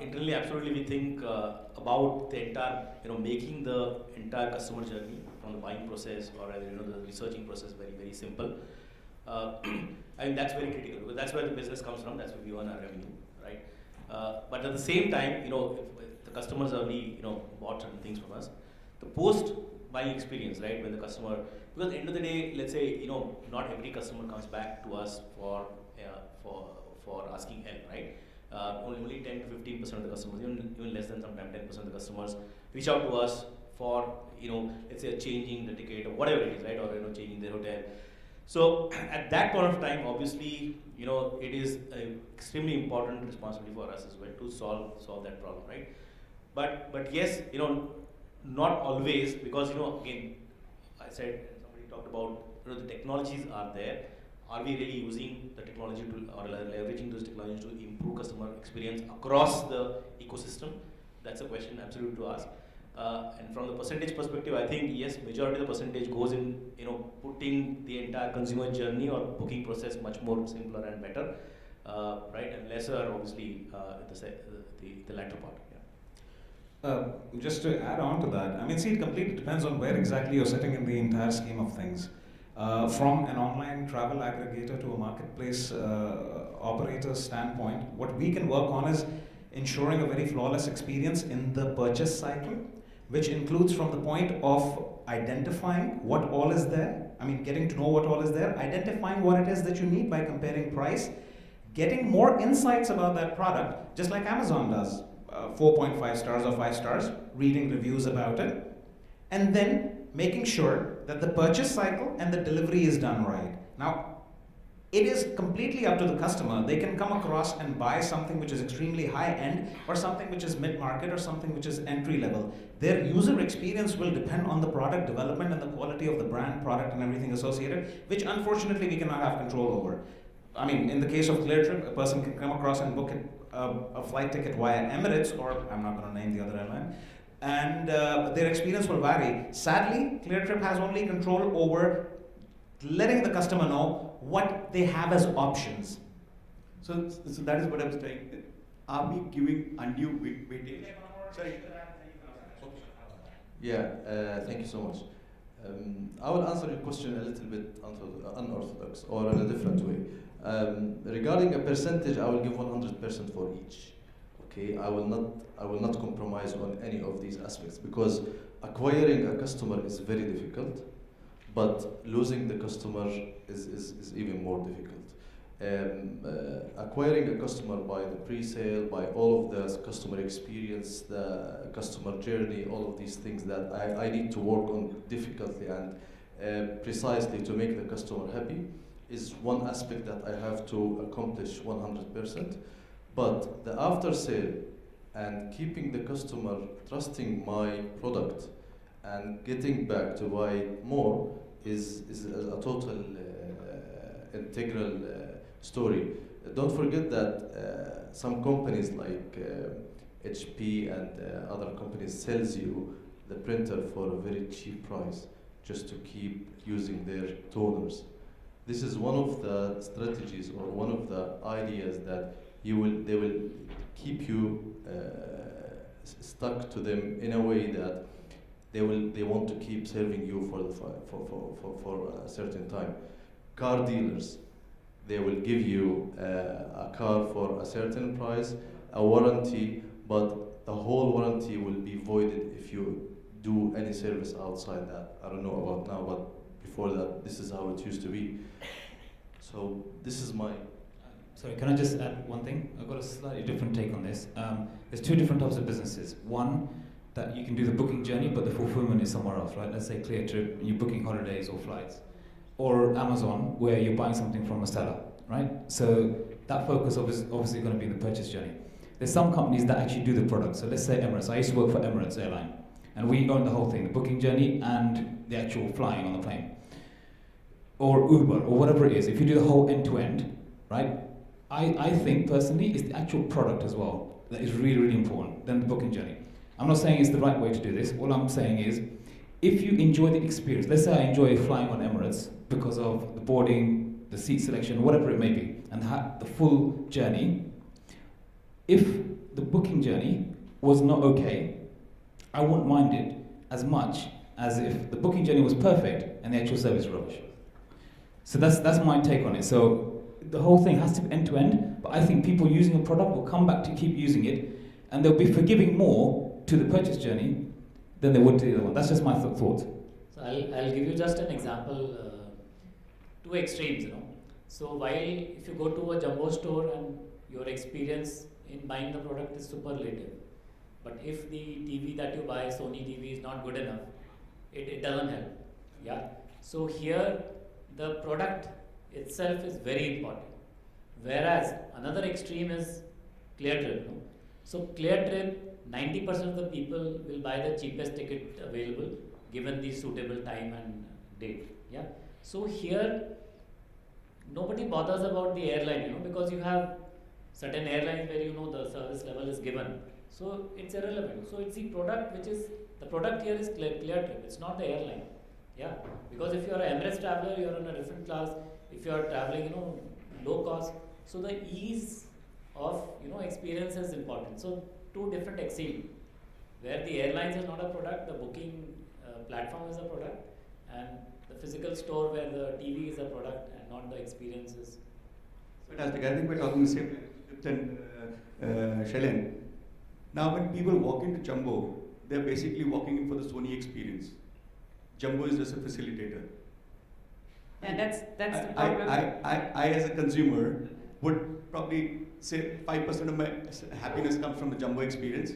internally, absolutely, we think about the entire, making the entire customer journey from the buying process or the researching process very, very simple. I think that's very critical because that's where the business comes from. That's where we earn our revenue, right? But at the same time, if the customers already, bought certain things from us, the post-buying experience, right, when the customer, because at the end of the day, let's say, not every customer comes back to us for asking help, right? only 10 to 15% of the customers, even less than sometimes 10% of the customers reach out to us for, let's say changing the ticket or whatever it is, right? Or, changing their hotel. So at that point of time, obviously, it is an extremely important responsibility for us as well to solve that problem, right? But yes, not always, because, again, I said, somebody talked about, the technologies are there. Are we really using the technology or leveraging those technologies to improve customer experience across the ecosystem? That's a question absolutely to ask. And from the percentage perspective, I think yes, majority of the percentage goes in, putting the entire consumer journey or booking process much more simpler and better, right? And lesser, obviously, the latter part. Just to add on to that, I mean, see, it completely depends on where exactly you're sitting in the entire scheme of things. From an online travel aggregator to a marketplace operator standpoint, what we can work on is ensuring a very flawless experience in the purchase cycle, which includes from the point of identifying what all is there, I mean, getting to know what all is there, identifying what it is that you need by comparing price, getting more insights about that product, just like Amazon does, 4.5 stars or 5 stars, reading reviews about it, and then making sure that the purchase cycle and the delivery is done right. Now, it is completely up to the customer. They can come across and buy something which is extremely high end, or something which is mid-market, or something which is entry level. Their user experience will depend on the product development and the quality of the brand, product, and everything associated, which unfortunately we cannot have control over. I mean, in the case of Cleartrip, a person can come across and book a flight ticket via Emirates, or I'm not going to name the other airline, and their experience will vary. Sadly, Cleartrip has only control over letting the customer know what they have as options. So that is what I was saying. Are we giving undue weightage? Sorry. Yeah, thank you so much. I will answer your question a little bit unorthodox, or in a different way. Regarding a percentage, I will give 100% for each. Okay, I will not compromise on any of these aspects, because acquiring a customer is very difficult, but losing the customer is even more difficult. Acquiring a customer by the pre-sale, by all of the customer experience, the customer journey, all of these things that I need to work on difficultly and precisely to make the customer happy, is one aspect that I have to accomplish 100%. But the after sale and keeping the customer trusting my product and getting back to buy more is a total integral story. Don't forget that some companies like HP and other companies sells you the printer for a very cheap price just to keep using their toners. This is one of the strategies or one of the ideas that they will keep you stuck to them in a way that they want to keep serving you for a certain time. Car dealers, they will give you a car for a certain price, a warranty, but the whole warranty will be voided if you do any service outside that. I don't know about now, but before that, this is how it used to be. So this is my... Sorry, can I just add one thing? I've got a slightly different take on this. There's two different types of businesses. One, that you can do the booking journey, but the fulfillment is somewhere else, right? Let's say Cleartrip, you're booking holidays or flights. Or Amazon, where you're buying something from a seller, right? So that focus is obviously going to be in the purchase journey. There's some companies that actually do the product. So let's say Emirates. I used to work for Emirates airline, and we own the whole thing, the booking journey and the actual flying on the plane. Or Uber, or whatever it is. If you do the whole end-to-end, right? I think personally it's the actual product as well that is really, really important than the booking journey. I'm not saying it's the right way to do this. All I'm saying is, if you enjoy the experience, let's say I enjoy flying on Emirates because of the boarding, the seat selection, whatever it may be, and the full journey. If the booking journey was not okay, I wouldn't mind it as much as if the booking journey was perfect and the actual service was rubbish. So that's my take on it. So the whole thing has to be end-to-end, but I think people using a product will come back to keep using it, and they'll be forgiving more to the purchase journey than they would to the other one. That's just my thought. So I'll give you just an example, two extremes, So while if you go to a jumbo store and your experience in buying the product is superlative. But if the TV that you buy, Sony TV, is not good enough, it doesn't help. Yeah. So here, the product itself is very important. Whereas another extreme is Cleartrip. No? So Cleartrip, 90% of the people will buy the cheapest ticket available, given the suitable time and date. Yeah. So here, nobody bothers about the airline, because you have certain airlines where the service level is given. So it's irrelevant. So it's the product the product here is Cleartrip. It's not the airline. Yeah. Because if you're an Emirates traveler, you're in a different class. If you're traveling, low cost. So the ease of, experience is important. So two different extremes, where the airlines is not a product, the booking platform is a product, and the physical store where the TV is a product and not the experiences. Fantastic. I think we're talking the same and Shailen. Now, when people walk into Jumbo, they're basically walking in for the Sony experience. Jumbo is just a facilitator. And that's the problem. I, as a consumer, would probably say 5% of my happiness comes from the Jumbo experience.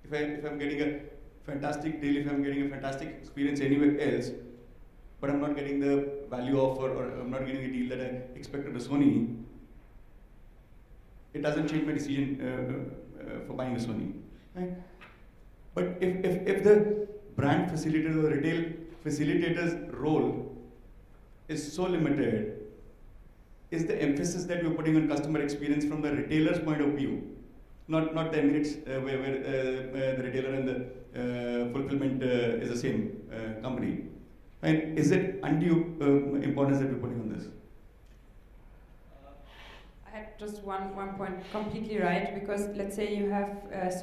If I'm getting a fantastic deal, if I'm getting a fantastic experience anywhere else, but I'm not getting the value offer, or I'm not getting a deal that I expected at Sony, it doesn't change my decision for buying a Sony. Right? But if the brand facilitator or retail facilitator's role is so limited, is the emphasis that we're putting on customer experience from the retailer's point of view, not the Emirates where the retailer and the fulfillment is the same company. And is it undue importance that we're putting on this? I had just one point, completely right, because let's say you have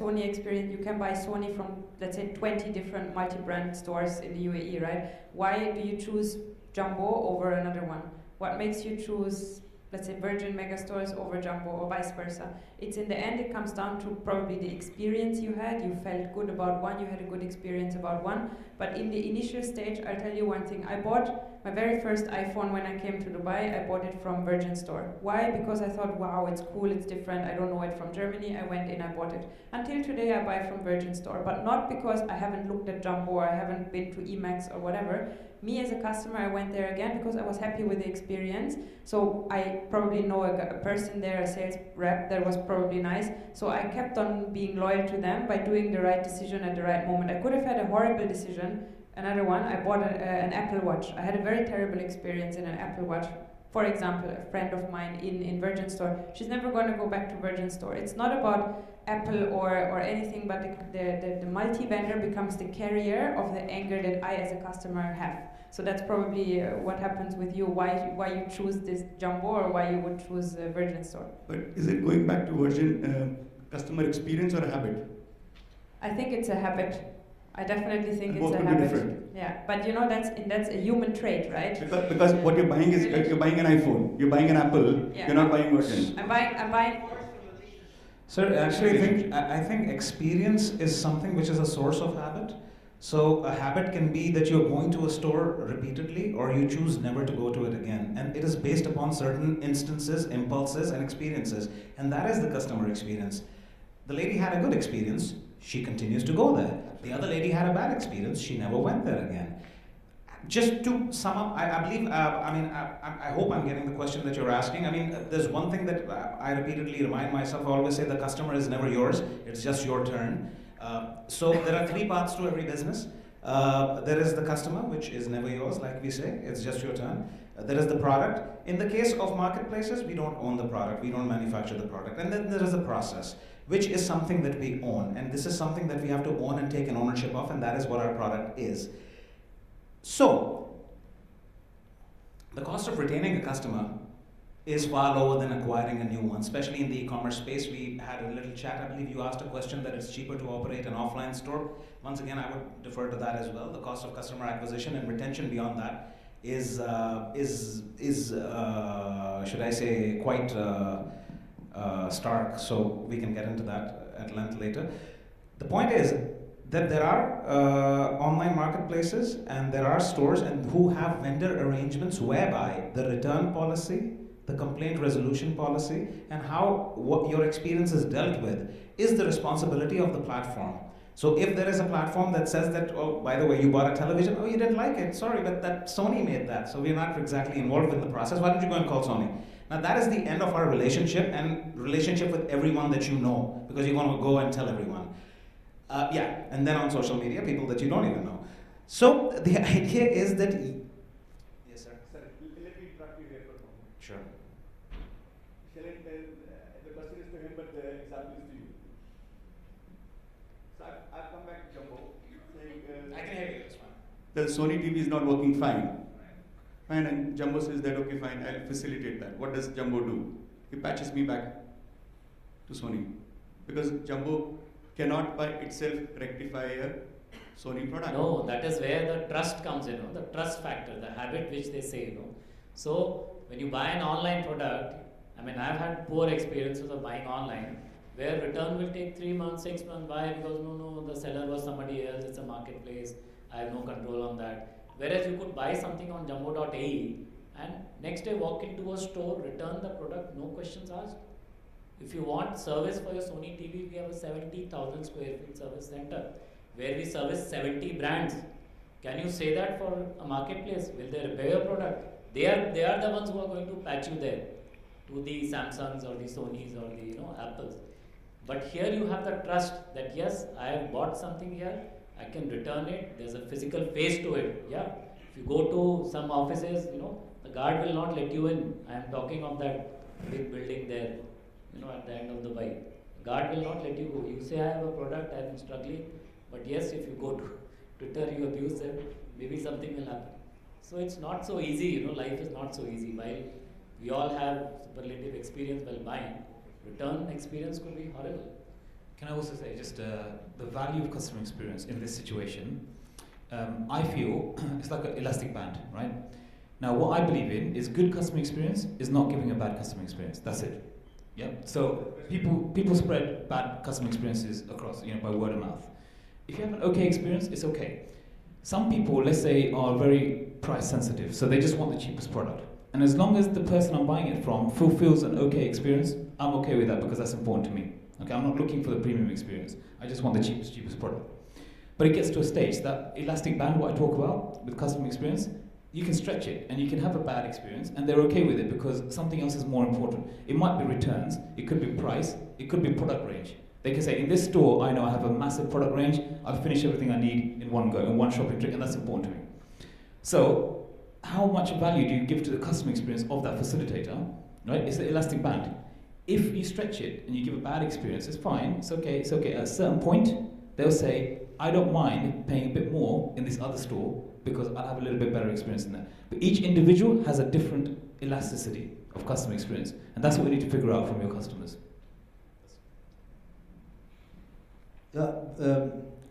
Sony experience, you can buy Sony from, let's say, 20 different multi-brand stores in the UAE, right? Why do you choose Jumbo over another one? What makes you choose, let's say, Virgin Megastores over Jumbo, or vice versa? It's in the end, it comes down to probably the experience you had. You felt good about one, you had a good experience about one. But in the initial stage, I'll tell you one thing. I bought my very first iPhone when I came to Dubai. I bought it from Virgin Store. Why? Because I thought, wow, it's cool, it's different. I don't know it from Germany. I went in, I bought it. Until today, I buy from Virgin Store. But not because I haven't looked at Jumbo or I haven't been to EMEA or whatever. Me as a customer, I went there again because I was happy with the experience. So I probably know a person there, a sales rep that was probably nice. So I kept on being loyal to them by doing the right decision at the right moment. I could have had a horrible decision. Another one, I bought an Apple Watch. I had a very terrible experience in an Apple Watch. For example, a friend of mine in Virgin Store, she's never going to go back to Virgin Store. It's not about Apple or anything, but the multi-vendor becomes the carrier of the anger that I as a customer have. So that's probably what happens with you, why you choose this Jumbo or why you would choose Virgin Store. But is it going back to Virgin customer experience or a habit? I think it's a habit. I definitely think and it's a habit. Both could be different. Yeah, but that's a human trait, right? Because what you're buying is, you're buying an iPhone, you're buying an Apple, yeah. You're not buying Virgin. I'm buying. Sir, actually, I think experience is something which is a source of habit. So a habit can be that you're going to a store repeatedly, or you choose never to go to it again. And it is based upon certain instances, impulses, and experiences. And that is the customer experience. The lady had a good experience. She continues to go there. The other lady had a bad experience. She never went there again. Just to sum up, I believe, I hope I'm getting the question that you're asking. I mean, there's one thing that I repeatedly remind myself. I always say the customer is never yours. It's just your turn. So there are three parts to every business. There is the customer, which is never yours, like we say. It's just your turn. There is the product. In the case of marketplaces, we don't own the product. We don't manufacture the product. And then there is the process, which is something that we own. And this is something that we have to own and take an ownership of, and that is what our product is. So, the cost of retaining a customer is far lower than acquiring a new one, especially in the e-commerce space. We had a little chat. I believe you asked a question that it's cheaper to operate an offline store. Once again, I would defer to that as well. The cost of customer acquisition and retention beyond that is should I say, quite stark. So we can get into that at length later. The point is that there are online marketplaces and there are stores and who have vendor arrangements whereby the return policy the complaint resolution policy, and how what your experience is dealt with is the responsibility of the platform. So if there is a platform that says that, oh, by the way, you bought a television, oh, you didn't like it, sorry, but that Sony made that, so we're not exactly involved in the process, why don't you go and call Sony? Now that is the end of our relationship, and relationship with everyone that you know, because you want to go and tell everyone. Yeah, and then on social media, people that you don't even know. So the idea is that... Yes, sir. Sir, let me interrupt you here for a moment. Sure. Shailen, the question is to him, but the example is to you. So I've come back to Jumbo saying... I can hear you, that's fine. The Sony TV is not working fine. Fine, and Jumbo says that, okay, fine, I'll facilitate that. What does Jumbo do? He patches me back to Sony. Because Jumbo cannot by itself rectify a Sony product. No, that is where the trust comes in, the trust factor, the habit which they say, So when you buy an online product, I mean, I've had poor experiences of buying online, where return will take 3 months, 6 months. Why? Because no, the seller was somebody else, it's a marketplace, I have no control on that. Whereas you could buy something on jumbo.ae and next day walk into a store, return the product, no questions asked. If you want service for your Sony TV, we have a 70,000 square feet service center where we service 70 brands. Can you say that for a marketplace? Will they repair your product? They are the ones who are going to patch you there to the Samsungs or the Sonys or the Apples. But here you have the trust that yes, I have bought something here, I can return it, there's a physical face to it. Yeah. If you go to some offices, the guard will not let you in. I am talking of that big building there, at the end of the bike. Guard will not let you go. You say I have a product, I am struggling, but yes, if you go to Twitter, you abuse them, maybe something will happen. So it's not so easy, life is not so easy. While we all have superlative experience while buying, return experience could be horrible. Can I also say just the value of customer experience in this situation, I feel it's like an elastic band, right? Now what I believe in is good customer experience is not giving a bad customer experience, that's it. Yeah. So people spread bad customer experiences across, by word of mouth. If you have an okay experience, it's okay. Some people, let's say, are very price sensitive, so they just want the cheapest product. And as long as the person I'm buying it from fulfills an okay experience, I'm okay with that because that's important to me. Okay, I'm not looking for the premium experience. I just want the cheapest product. But it gets to a stage, that elastic band, what I talk about with customer experience, you can stretch it and you can have a bad experience and they're okay with it because something else is more important. It might be returns, it could be price, it could be product range. They can say, in this store, I know I have a massive product range, I'll finish everything I need in one go, in one shopping trip, and that's important to me. So, how much value do you give to the customer experience of that facilitator? Right? It's the elastic band. If you stretch it and you give a bad experience, it's fine, it's okay. At a certain point, they'll say, I don't mind paying a bit more in this other store because I'll have a little bit better experience in that. But each individual has a different elasticity of customer experience, and that's what we need to figure out from your customers. Yeah,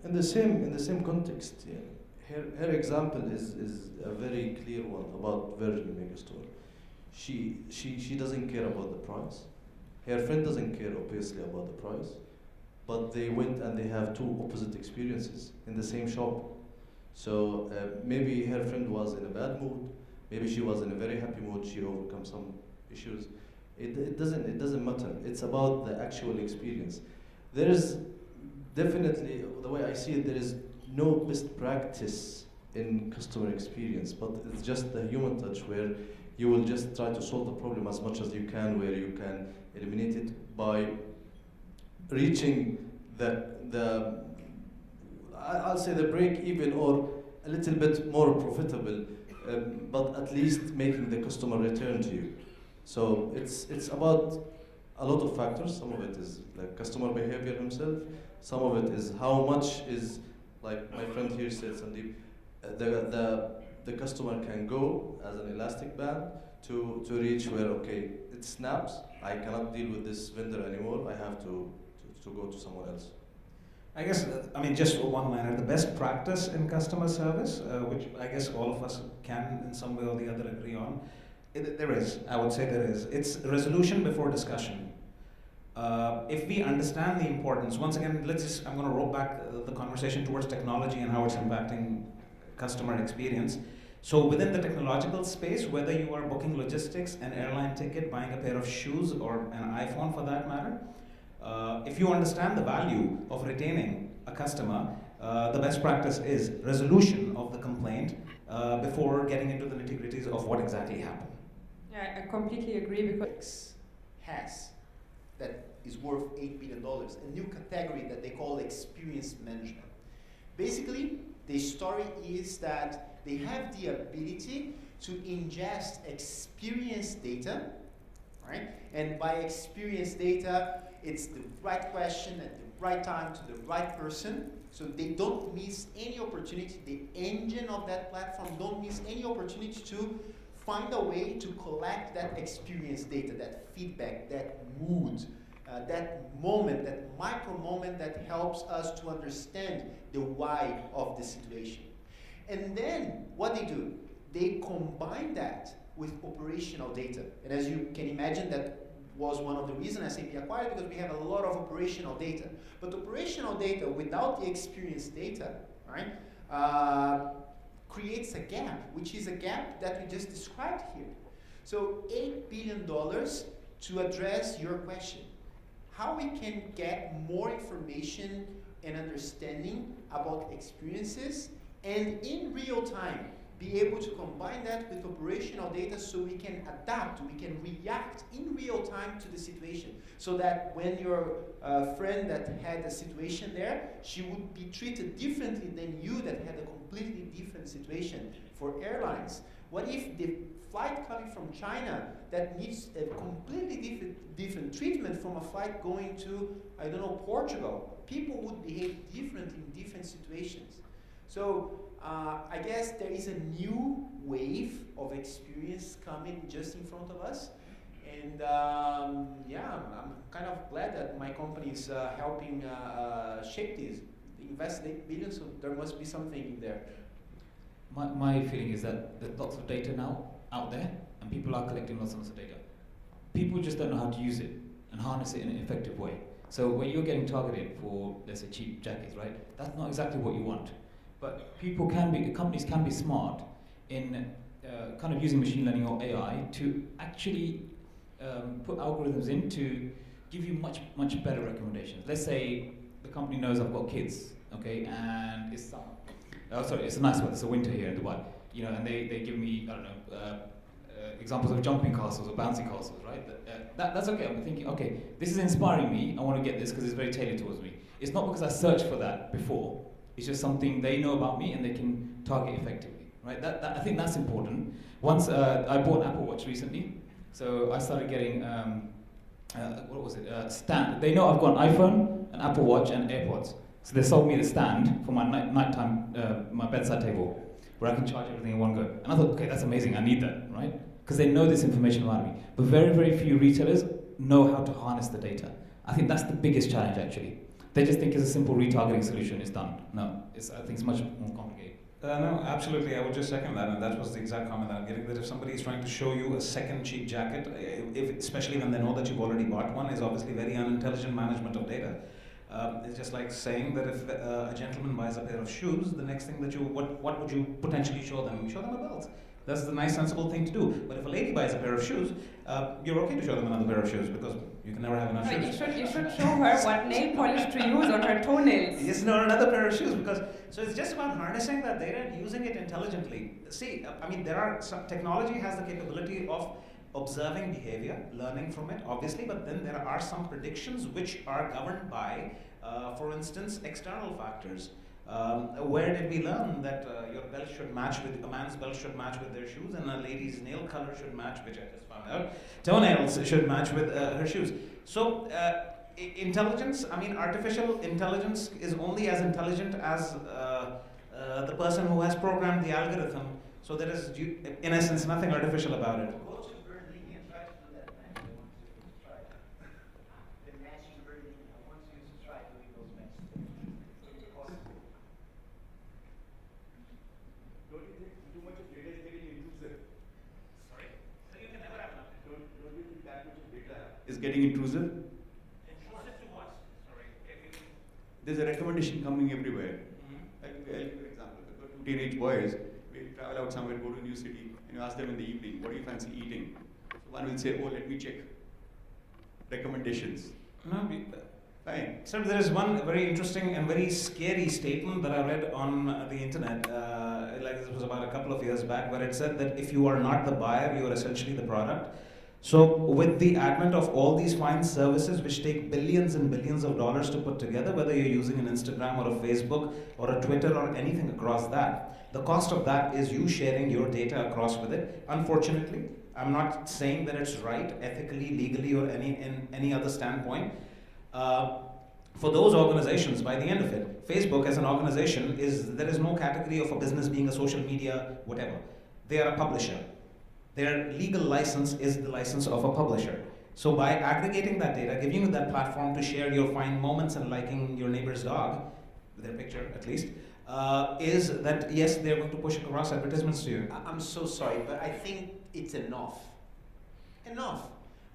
in the same context, yeah. Her example is a very clear one about Virgin Megastore. She doesn't care about the price. Her friend doesn't care obviously about the price, but they went and they have two opposite experiences in the same shop. So maybe her friend was in a bad mood, maybe she was in a very happy mood, she overcome some issues. It doesn't matter. It's about the actual experience. There is definitely, the way I see it, there is no best practice in customer experience, but it's just the human touch where you will just try to solve the problem as much as you can, where you can eliminate it by reaching I'll say the break even or a little bit more profitable, but at least making the customer return to you. So it's about a lot of factors. Some of it is like customer behavior himself. Some of it is how much is, like my friend here said, Sandeep, the customer can go as an elastic band to reach where, okay, it snaps, I cannot deal with this vendor anymore, I have to go to someone else. I guess, just one liner, the best practice in customer service, which I guess all of us can in some way or the other agree on, I would say there is. It's resolution before discussion. If we understand the importance, once again, I'm going to roll back the conversation towards technology and how it's impacting customer experience. So within the technological space, whether you are booking logistics, an airline ticket, buying a pair of shoes, or an iPhone for that matter, if you understand the value of retaining a customer, the best practice is resolution of the complaint before getting into the nitty-gritties of what exactly happened. Yeah, I completely agree because has that is worth $8 billion, a new category that they call experience management. Basically, the story is that they have the ability to ingest experience data, right? And by experience data, it's the right question at the right time to the right person, so they don't miss any opportunity. The engine of that platform don't miss any opportunity to find a way to collect that experience data, that feedback, that mood, that moment, that micro moment that helps us to understand the why of the situation. And then what they do, they combine that with operational data. And as you can imagine, that was one of the reasons SAP acquired, because we have a lot of operational data. But operational data without the experience data, right, creates a gap, which is a gap that we just described here. So $8 billion to address your question. How we can get more information and understanding about experiences, and in real time, be able to combine that with operational data so we can adapt, we can react in real time to the situation. So that when your friend that had a situation there, she would be treated differently than you that had a completely different situation. For airlines, what if the flight coming from China that needs a completely different treatment from a flight going to, I don't know, Portugal? People would behave differently in different situations. So I guess there is a new wave of experience coming just in front of us. And yeah, I'm kind of glad that my company is helping shape this. They invested $8 billion, so there must be something in there. My feeling is that there's lots of data now out there, and people are collecting lots and lots of data. People just don't know how to use it and harness it in an effective way. So when you're getting targeted for, let's say, cheap jackets, right? That's not exactly what you want. But companies can be smart in kind of using machine learning or AI to actually put algorithms in to give you much better recommendations. Let's say the company knows I've got kids, okay, and it's summer. Oh, sorry, it's a nice weather, it's a winter here in Dubai, you know, and they give me, I don't know, examples of jumping castles or bouncy castles, right? That's okay. I'm thinking, okay, this is inspiring me. I want to get this because it's very tailored towards me. It's not because I searched for that before. It's just something they know about me and they can target effectively, right? I think that's important. Once I bought an Apple Watch recently, so I started getting what was it? Stand. They know I've got an iPhone, an Apple Watch, and AirPods. So they sold me the stand for my nighttime, my bedside table, where I can charge everything in one go. And I thought, okay, that's amazing. I need that, right? Because they know this information about me. But very few retailers know how to harness the data. I think that's the biggest challenge, actually. They just think it's a simple retargeting solution, it's done. No, I think it's much more complicated. No, absolutely. I would just second that, and that was the exact comment that I'm getting. That if somebody is trying to show you a second cheap jacket, especially when they know that you've already bought one, is obviously very unintelligent management of data. It's just like saying that if a gentleman buys a pair of shoes, the next thing that what would you potentially show them? You show them a belt. That's the nice, sensible thing to do. But if a lady buys a pair of shoes, you're okay to show them another pair of shoes because you can never have enough shoes. You should show her what nail polish to use on her toenails. Yes, no, another pair of shoes because so it's just about harnessing that data and using it intelligently. See, I mean, technology has the capability of observing behavior, learning from it, obviously, but then there are some predictions which are governed by, for instance, external factors. Where did we learn that your belt should match with, a man's belt should match with their shoes and a lady's nail color should match, which I just found out, toenails should match with her shoes. So intelligence, I mean artificial intelligence is only as intelligent as the person who has programmed the algorithm. So there is, in essence, nothing artificial about it. Is getting intrusive. Intrusive to what? Sorry. There's a recommendation coming everywhere. I'll give you an example. I've got two teenage boys. travel out somewhere, go to a new city, and you ask them in the evening, what do you fancy eating? So one will say, oh, let me check recommendations. No, Fine. sir, there is one very interesting and very scary statement that I read on the internet, like this was about a couple of years back, where it said that if you are not the buyer, you are essentially the product. So with the advent of all these fine services which take billions and billions of dollars to put together, whether you're using an Instagram or a Facebook or a Twitter or anything across that, the cost of that is you sharing your data across with it. Unfortunately, I'm not saying that it's right ethically, legally, or any other standpoint. For those organizations, by the end of it, Facebook as an organization there is no category of a business being a social media, whatever. They are a publisher. Their legal license is the license of a publisher. So by aggregating that data, giving you that platform to share your fine moments and liking your neighbor's dog, their picture at least, is that yes, they're going to push across advertisements to you. I'm so sorry, but I think it's enough. Enough.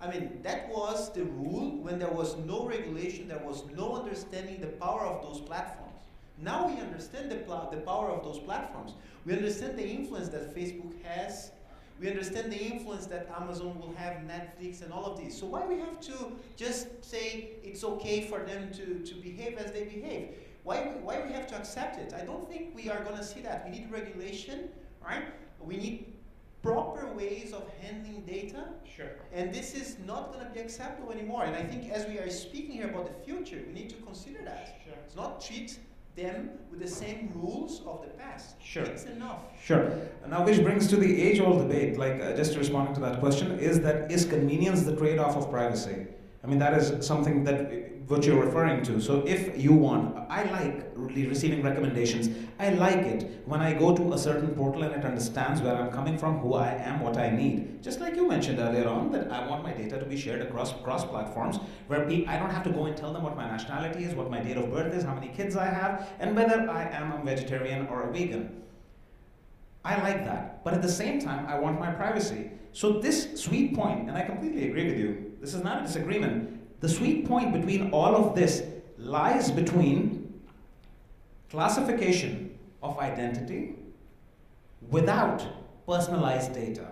I mean, that was the rule when there was no regulation, there was no understanding the power of those platforms. Now we understand the power of those platforms. We understand the influence that Facebook has. We understand the influence that Amazon will have, Netflix, and all of these. So why we have to just say it's okay for them to behave as they behave? Why we have to accept it? I don't think we are going to see that. We need regulation, right? We need proper ways of handling data. Sure. And this is not going to be acceptable anymore. And I think as we are speaking here about the future, we need to consider that. Sure. It's not treat them with the same rules of the past. Sure. It's enough. Sure. Now, which brings to the age-old debate, just responding to that question, is convenience the trade-off of privacy? I mean, that is something what you're referring to. So if you want, I like receiving recommendations. I like it when I go to a certain portal and it understands where I'm coming from, who I am, what I need. Just like you mentioned earlier on, that I want my data to be shared across platforms, where I don't have to go and tell them what my nationality is, what my date of birth is, how many kids I have, and whether I am a vegetarian or a vegan. I like that. But at the same time, I want my privacy. So this sweet point, and I completely agree with you, this is not a disagreement, the sweet point between all of this lies between classification of identity without personalized data.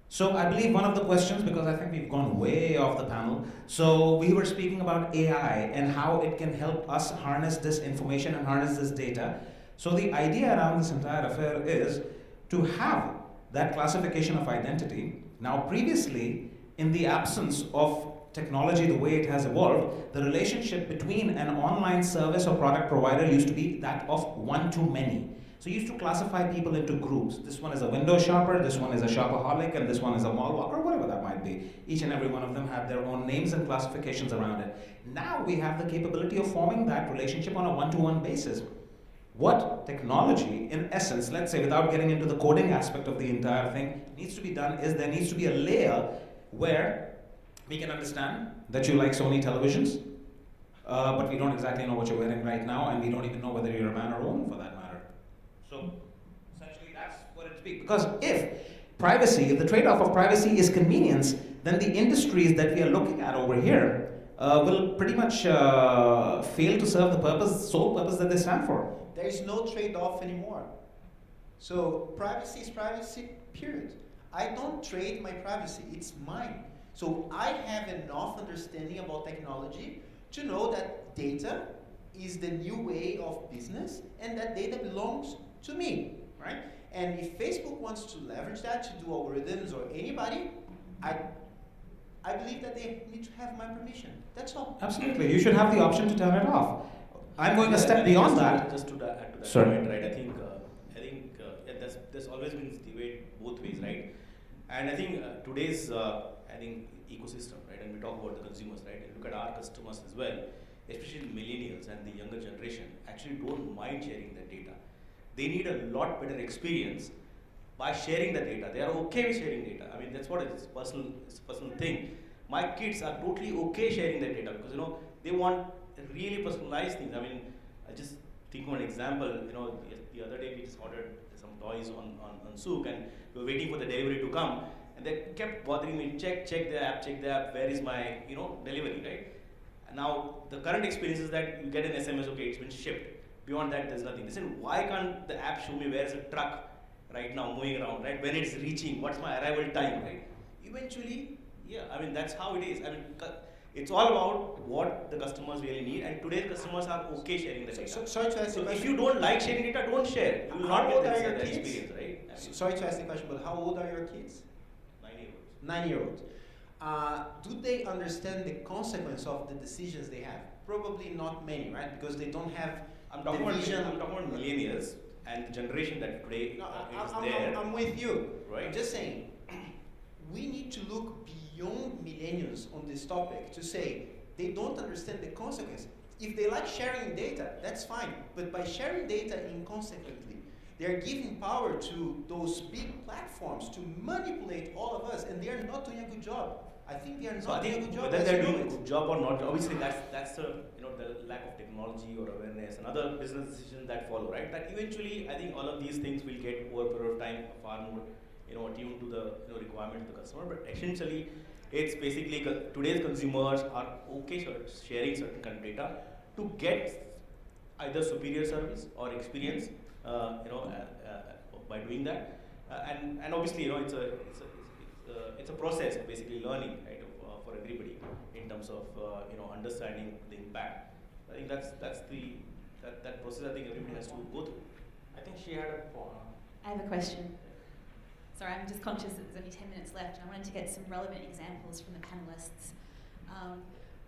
So I believe one of the questions, because I think we've gone way off the panel, so we were speaking about AI and how it can help us harness this information and harness this data. So the idea around this entire affair is to have that classification of identity. Now previously, in the absence of technology the way it has evolved, the relationship between an online service or product provider used to be that of one-to-many. So you used to classify people into groups. This one is a window shopper, this one is a shopaholic, and this one is a mall walker, whatever that might be. Each and every one of them have their own names and classifications around it. Now we have the capability of forming that relationship on a one-to-one basis. What technology, in essence, let's say without getting into the coding aspect of the entire thing, needs to be done is there needs to be a layer where we can understand that you like Sony televisions, but we don't exactly know what you're wearing right now, and we don't even know whether you're a man or a woman for that matter. So essentially that's what it speaks. Because if the trade-off of privacy is convenience, then the industries that we are looking at over here will pretty much fail to serve the sole purpose that they stand for. There is no trade-off anymore. So privacy is privacy, period. I don't trade my privacy, it's mine. So I have enough understanding about technology to know that data is the new way of business and that data belongs to me, right? And if Facebook wants to leverage that to do algorithms or anybody, I believe that they need to have my permission. That's all. Absolutely. You should have the option to turn it off. I'm going a step beyond that. Just to add to that Sorry. point, right? I think there's always been this debate both ways, right? And I think today's ecosystem, right? And we talk about the consumers, right? And look at our customers as well, especially millennials and the younger generation, actually don't mind sharing their data. They need a lot better experience by sharing the data. They are okay with sharing data. I mean, that's what it is. It's a personal thing. My kids are totally okay sharing their data because they want really personalized things. I mean, I just think of an example. The other day we just ordered some toys on Souk, and we were waiting for the delivery to come, and they kept bothering me. Check the app. Where is my delivery, right? And now the current experience is that you get an SMS. Okay, it's been shipped. Beyond that, there's nothing. They said, why can't the app show me where is the truck right now moving around, right? When it's reaching, what's my arrival time, right? Eventually, yeah, I mean, that's how it is. I mean, it's all about what the customers really need, and today's customers are okay sharing the data. Sorry to ask you a So if question. you don't like sharing data, don't share. You will How not old get are your that kids? experience, right? I mean, Sorry to ask the question, but how old are your kids? 9-year-olds. 9-year-olds. Do they understand the consequence of the decisions they have? Probably not many, right? Because they don't have I'm talking the about vision. I'm talking about millennials and the generation that today No, is there. I'm with you. Right. I'm just saying, we need to look beyond millennials on this topic to say they don't understand the consequence. If they like sharing data, that's fine. But by sharing data inconsequently, they're giving power to those big platforms to manipulate all of us, and they are not doing a good job. I think they are So I not doing a think good job. whether Let's they're know doing a it. good job or not, obviously that's the the lack of technology or awareness and other business decisions that follow, right? That eventually I think all of these things will get over a period of time far more attuned to the requirement of the customer. But essentially, it's basically today's consumers are okay sharing certain kind of data to get either superior service or experience, by doing that, and obviously it's a process of basically learning, right, for everybody in terms of understanding the impact. I think that process I think everybody has to go through. I think she had a point. I have a question. Sorry, I'm just conscious that there's only 10 minutes left, and I wanted to get some relevant examples from the panelists.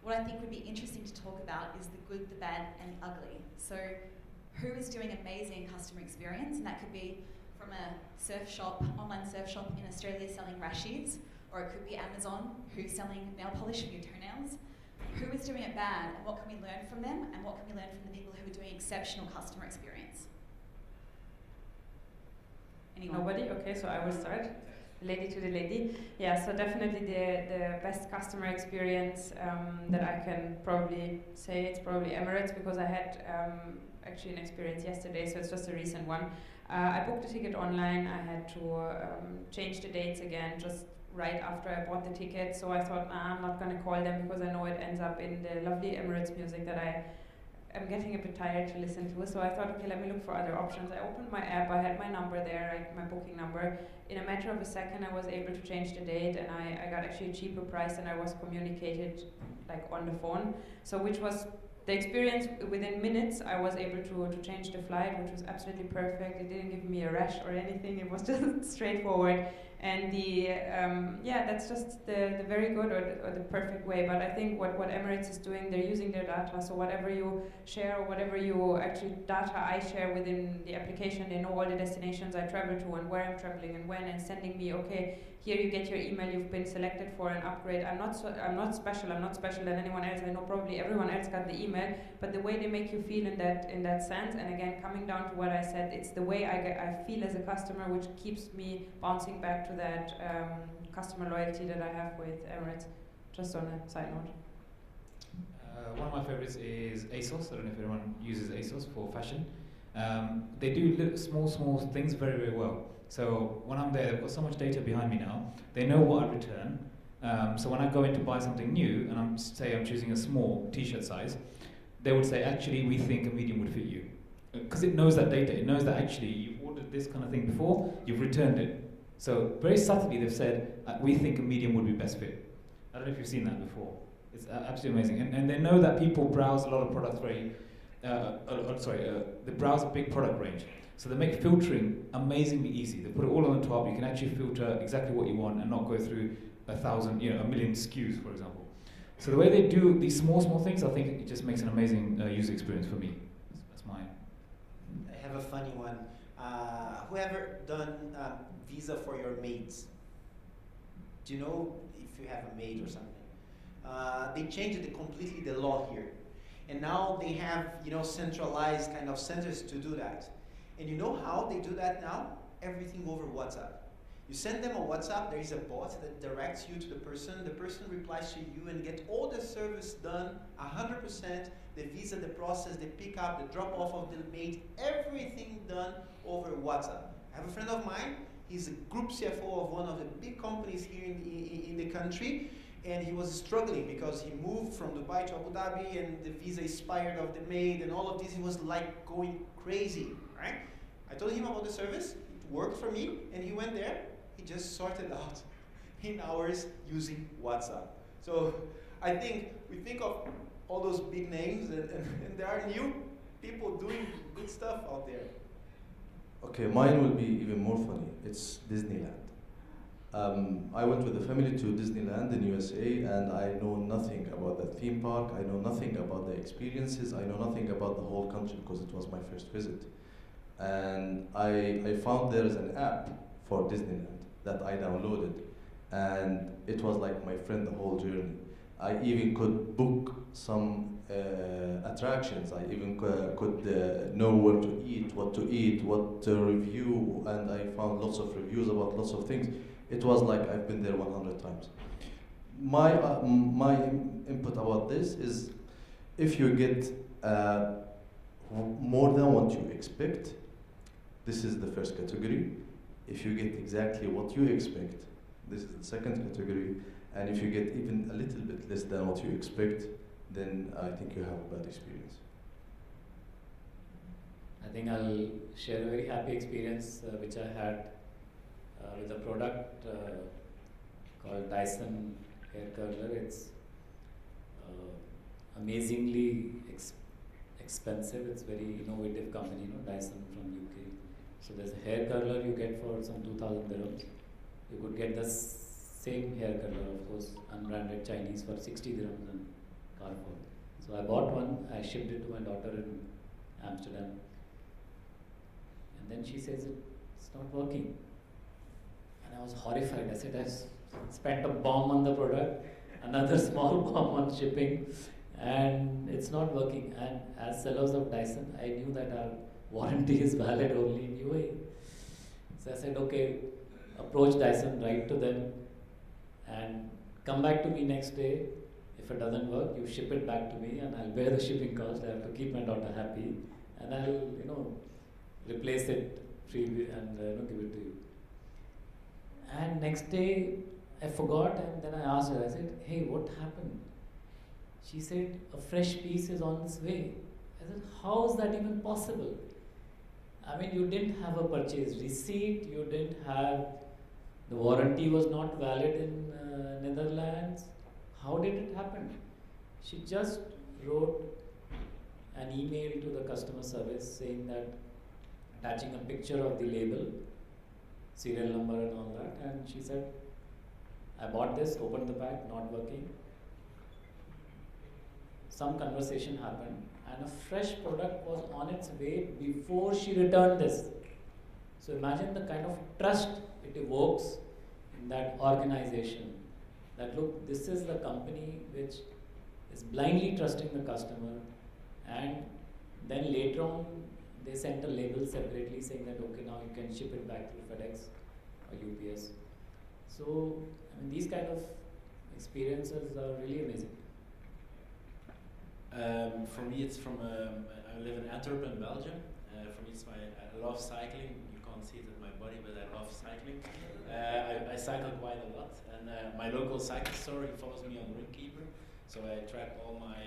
What I think would be interesting to talk about is the good, the bad, and the ugly. So, who is doing amazing customer experience? And that could be from a surf shop, online surf shop in Australia selling rashies, or it could be Amazon who's selling nail polish for your toenails. Who is doing it bad, and what can we learn from them, and what can we learn from the people who are doing exceptional customer experience? Anyone? Nobody? Okay, so I will start. Lady to the lady. Yeah, so definitely the best customer experience that I can probably say, it's probably Emirates, because I had actually an experience yesterday, so it's just a recent one. I booked a ticket online. I had to change the dates again just right after I bought the ticket, so I thought, I'm not going to call them because I know it ends up in the lovely Emirates music that I'm getting a bit tired to listen to. So I thought, okay, let me look for other options. I opened my app, I had my number there, my booking number. In a matter of a second, I was able to change the date, and I got actually a cheaper price than I was communicated on the phone. So which was the experience. Within minutes, I was able to change the flight, which was absolutely perfect. It didn't give me a rash or anything. It was just straightforward. And that's just the very good or the perfect way. But I think what Emirates is doing, they're using their data. So whatever you share or whatever data I share within the application, they know all the destinations I travel to and where I'm traveling and when, and sending me, okay, here you get your email, you've been selected for an upgrade. I'm not special than anyone else. I know probably everyone else got the email, but the way they make you feel in that sense, and again, coming down to what I said, it's the way I feel as a customer, which keeps me bouncing back to that customer loyalty that I have with Emirates. Just on a side note. One of my favorites is ASOS. I don't know if anyone uses ASOS for fashion. They do small things very, very well. So when I'm there, they've got so much data behind me now. They know what I return. So when I go in to buy something new, and I'm choosing a small t-shirt size, they would say, actually, we think a medium would fit you. Because it knows that data. It knows that actually you've ordered this kind of thing before, you've returned it. So very subtly they've said, we think a medium would be best fit. I don't know if you've seen that before. It's absolutely amazing. And they know that people browse a lot of products they browse a big product range. So they make filtering amazingly easy. They put it all on the top. You can actually filter exactly what you want and not go through a million SKUs, for example. So the way they do these small things, I think it just makes an amazing user experience for me. That's mine. I have a funny one. Whoever done visa for your maids? Do you know if you have a maid or something? They changed completely the law here. And now they have, centralized kind of centers to do that. And you know how they do that now? Everything over WhatsApp. You send them a WhatsApp, there is a bot that directs you to the person replies to you and get all the service done, 100%, the visa, the process, the pickup, the drop off of the maid, everything done over WhatsApp. I have a friend of mine, he's a group CFO of one of the big companies here in the country, and he was struggling because he moved from Dubai to Abu Dhabi and the visa expired of the maid and all of this. He was like going crazy, right? I told him about the service. It worked for me, and he went there. He just sorted out in hours using WhatsApp. So I think we think of all those big names, and there are new people doing good stuff out there. Okay, mine will be even more funny. It's Disneyland. I went with the family to Disneyland in USA, and I know nothing about the theme park. I know nothing about the experiences. I know nothing about the whole country because it was my first visit. And I found there is an app for Disneyland that I downloaded, and it was like my friend the whole journey. I even could book some attractions. I even could know where to eat, what to review, and I found lots of reviews about lots of things. It was like I've been there 100 times. My input about this is, if you get more than what you expect, this is the first category. If you get exactly what you expect, this is the second category. And if you get even a little bit less than what you expect, then I think you have a bad experience. I think I'll share a very happy experience which I had with a product called Dyson Hair Curler. It's amazingly expensive. It's very innovative company, Dyson from UK. So there's a hair curler you get for some 2,000 dirhams. You could get the same hair curler, of course, unbranded Chinese, for 60 dirhams in Carrefour. So I bought one, I shipped it to my daughter in Amsterdam. And then she says it's not working. And I was horrified. I said, I spent a bomb on the product, another small bomb on shipping, and it's not working. And as sellers of Dyson, I knew that our warranty is valid only in UAE. So I said, okay, approach Dyson, write to them, and come back to me next day. If it doesn't work, you ship it back to me, and I'll bear the shipping cost. I have to keep my daughter happy, and I'll, replace it freely and give it to you. And next day, I forgot, and then I asked her. I said, "Hey, what happened?" She said, "A fresh piece is on its way." I said, "How is that even possible? I mean, you didn't have a purchase receipt. You didn't have the warranty was not valid in Netherlands. How did it happen?" She just wrote an email to the customer service saying that, attaching a picture of the label, serial number and all that, and she said, "I bought this, opened the pack, not working." Some conversation happened, and a fresh product was on its way before she returned this. So imagine the kind of trust it evokes in that organization. That look, this is the company which is blindly trusting the customer, and then later on they sent a label separately saying that, okay, now you can ship it back through FedEx or UPS. So, I mean, these kind of experiences are really amazing. For me, it's from, I live in Antwerp in Belgium. For me, I love cycling. You can't see it in my body, but I love cycling. I cycle quite a lot, and my local cycle store, he follows me on Runkeeper, so I track all my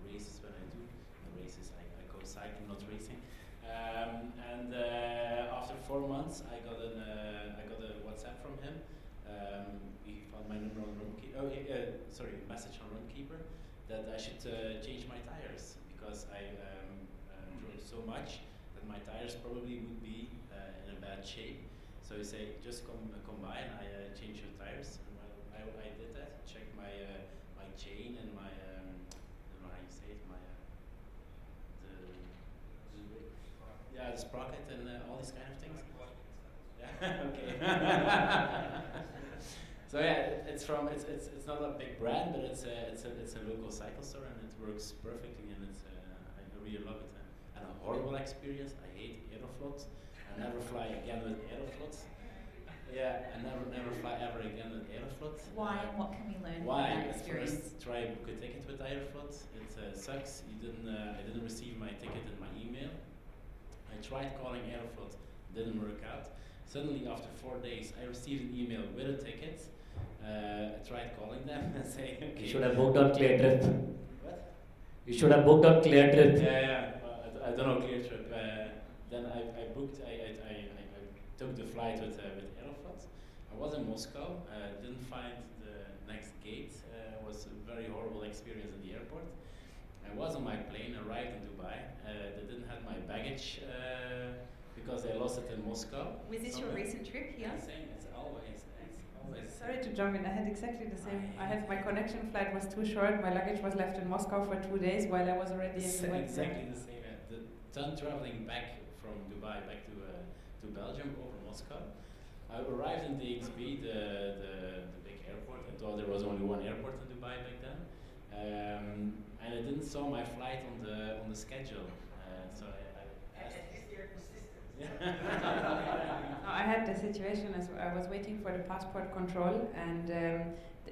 races when I do. The races, I go cycling, not racing. And after 4 months, I got a WhatsApp from him. He found my number on Runkeeper. Message on Runkeeper that I should change my tires because I drove so much that my tires probably would be in a bad shape. So he said, just come by and I change your tires. And I did that. Checked my chain and my I don't know how you say it, the sprocket and all these kind of things. Yeah. Okay. So yeah, it's not a big brand, but it's a local cycle store, and it works perfectly, and I really love it. And a horrible experience. I hate Aeroflots. I never fly again with Aeroflots. Yeah, I never fly ever again with Aeroflots. Why and what can we learn Why? from that experience? First, try book a ticket with Aeroflots. It sucks. I didn't receive my ticket in my email. I tried calling Aeroflot, didn't work out. Suddenly, after 4 days, I received an email with a ticket. I tried calling them and saying, okay. You should have booked on Cleartrip. What? You should have booked on Cleartrip. Yeah. I don't know Cleartrip. then I booked, I took the flight with Aeroflot. I was in Moscow, didn't find the next gate. It was a very horrible experience in the airport. I was on my plane, arrived in Dubai. They didn't have my baggage because I lost it in Moscow. Was this your recent trip here? Yeah, same, it's always. Sorry to jump in, I had exactly the same. I had my connection flight was too short, my luggage was left in Moscow for 2 days while I was already in Dubai. Exactly the same. The done traveling back from Dubai back to Belgium over Moscow. I arrived in the XB, the big airport. I thought there was only one airport in Dubai back then, and I didn't saw my flight on the schedule. So I asked. No, I had the situation as I was waiting for the passport control, and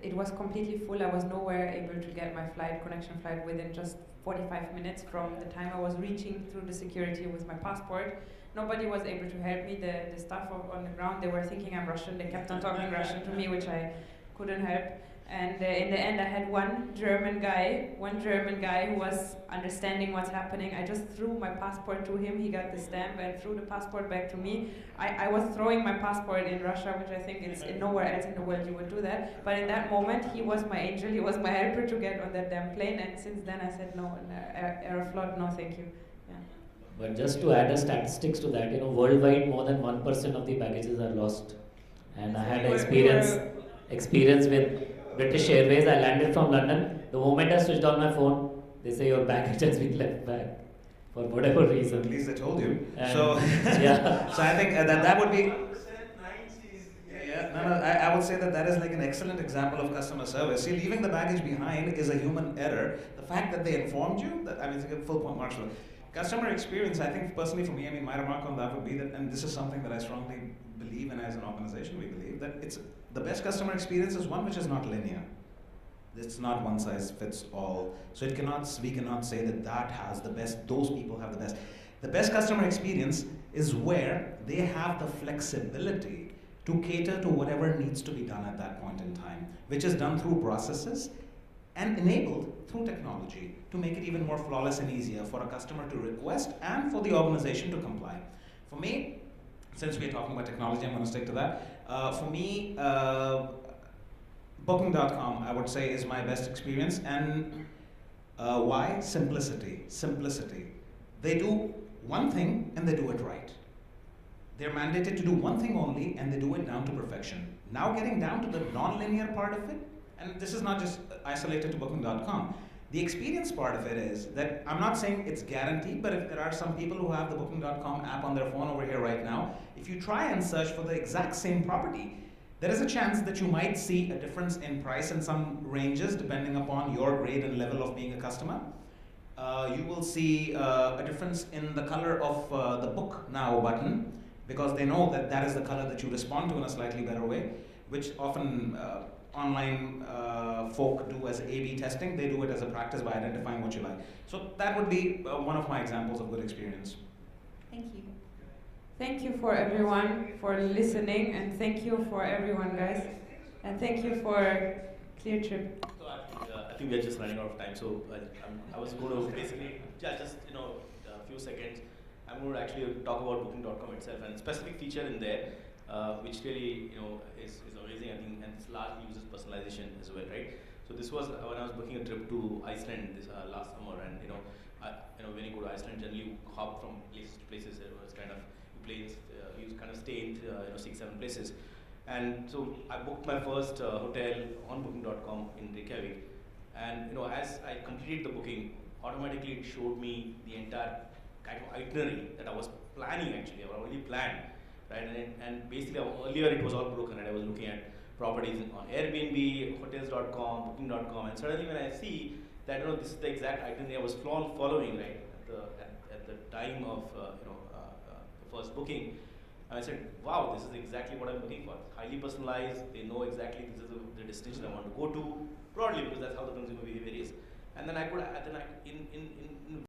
it was completely full. I was nowhere able to get my connection flight within just 45 minutes from the time I was reaching through the security with my passport. Nobody was able to help me. The staff on the ground, they were thinking I'm Russian. They kept on talking Russian to me, which I couldn't help. And in the end, I had one German guy who was understanding what's happening. I just threw my passport to him. He got the stamp and threw the passport back to me. I was throwing my passport in Russia, which I think it's nowhere else in the world you would do that. But in that moment, he was my angel. He was my helper to get on that damn plane. And since then, I said no. Aeroflot, no, thank you. Yeah. But just to add a statistics to that, worldwide more than 1% of the baggages are lost. And I had experience with British Airways. I landed from London. The moment I switched on my phone, they say your baggage has been left back for whatever reason. At least they told you. And so, yeah. So I think that would be. I would say that is like an excellent example of customer service. See, leaving the baggage behind is a human error. The fact that they informed you, it's a full point mark. Customer experience, I think personally for me, my remark on that would be that, and this is something that I strongly believe in as an organization, we believe that it's the best customer experience is one which is not linear. It's not one size fits all. So we cannot say that has the best, those people have the best. The best customer experience is where they have the flexibility to cater to whatever needs to be done at that point in time, which is done through processes and enabled through technology to make it even more flawless and easier for a customer to request and for the organization to comply. For me, since we're talking about technology, I'm going to stick to that. For me, Booking.com, I would say, is my best experience. And why? Simplicity. Simplicity. They do one thing and they do it right. They're mandated to do one thing only and they do it down to perfection. Now getting down to the non-linear part of it, and this is not just isolated to Booking.com. The experience part of it is that I'm not saying it's guaranteed, but if there are some people who have the Booking.com app on their phone over here right now, if you try and search for the exact same property, there is a chance that you might see a difference in price in some ranges depending upon your grade and level of being a customer. You will see a difference in the color of the Book Now button because they know that is the color that you respond to in a slightly better way, which often online folk do as A/B testing. They do it as a practice by identifying what you like. So that would be one of my examples of good experience. Thank you. Thank you for everyone for listening, and thank you for everyone, guys, and thank you for Cleartrip. So I think we are just running out of time. So I was going to basically just a few seconds. I'm going to actually talk about Booking.com itself and a specific feature in there, which really is amazing. I think, and it's largely uses personalization as well, right? So this was when I was booking a trip to Iceland this last summer, and when you go to Iceland, generally you hop from places to places. It was kind of you kind of stay in 6-7 places, and so I booked my first hotel on Booking.com in Reykjavik, and as I completed the booking, automatically it showed me the entire kind of itinerary that I was planning. Actually, I already planned, right? And basically earlier it was all broken, and I was looking at properties on Airbnb, hotels.com, Booking.com, and suddenly when I see that this is the exact itinerary I was following, right, at the time of the first booking, and I said, wow, this is exactly what I'm looking for. Highly personalized. They know exactly this is the destination I want to go to, broadly, because that's how the consumer behavior is. And then in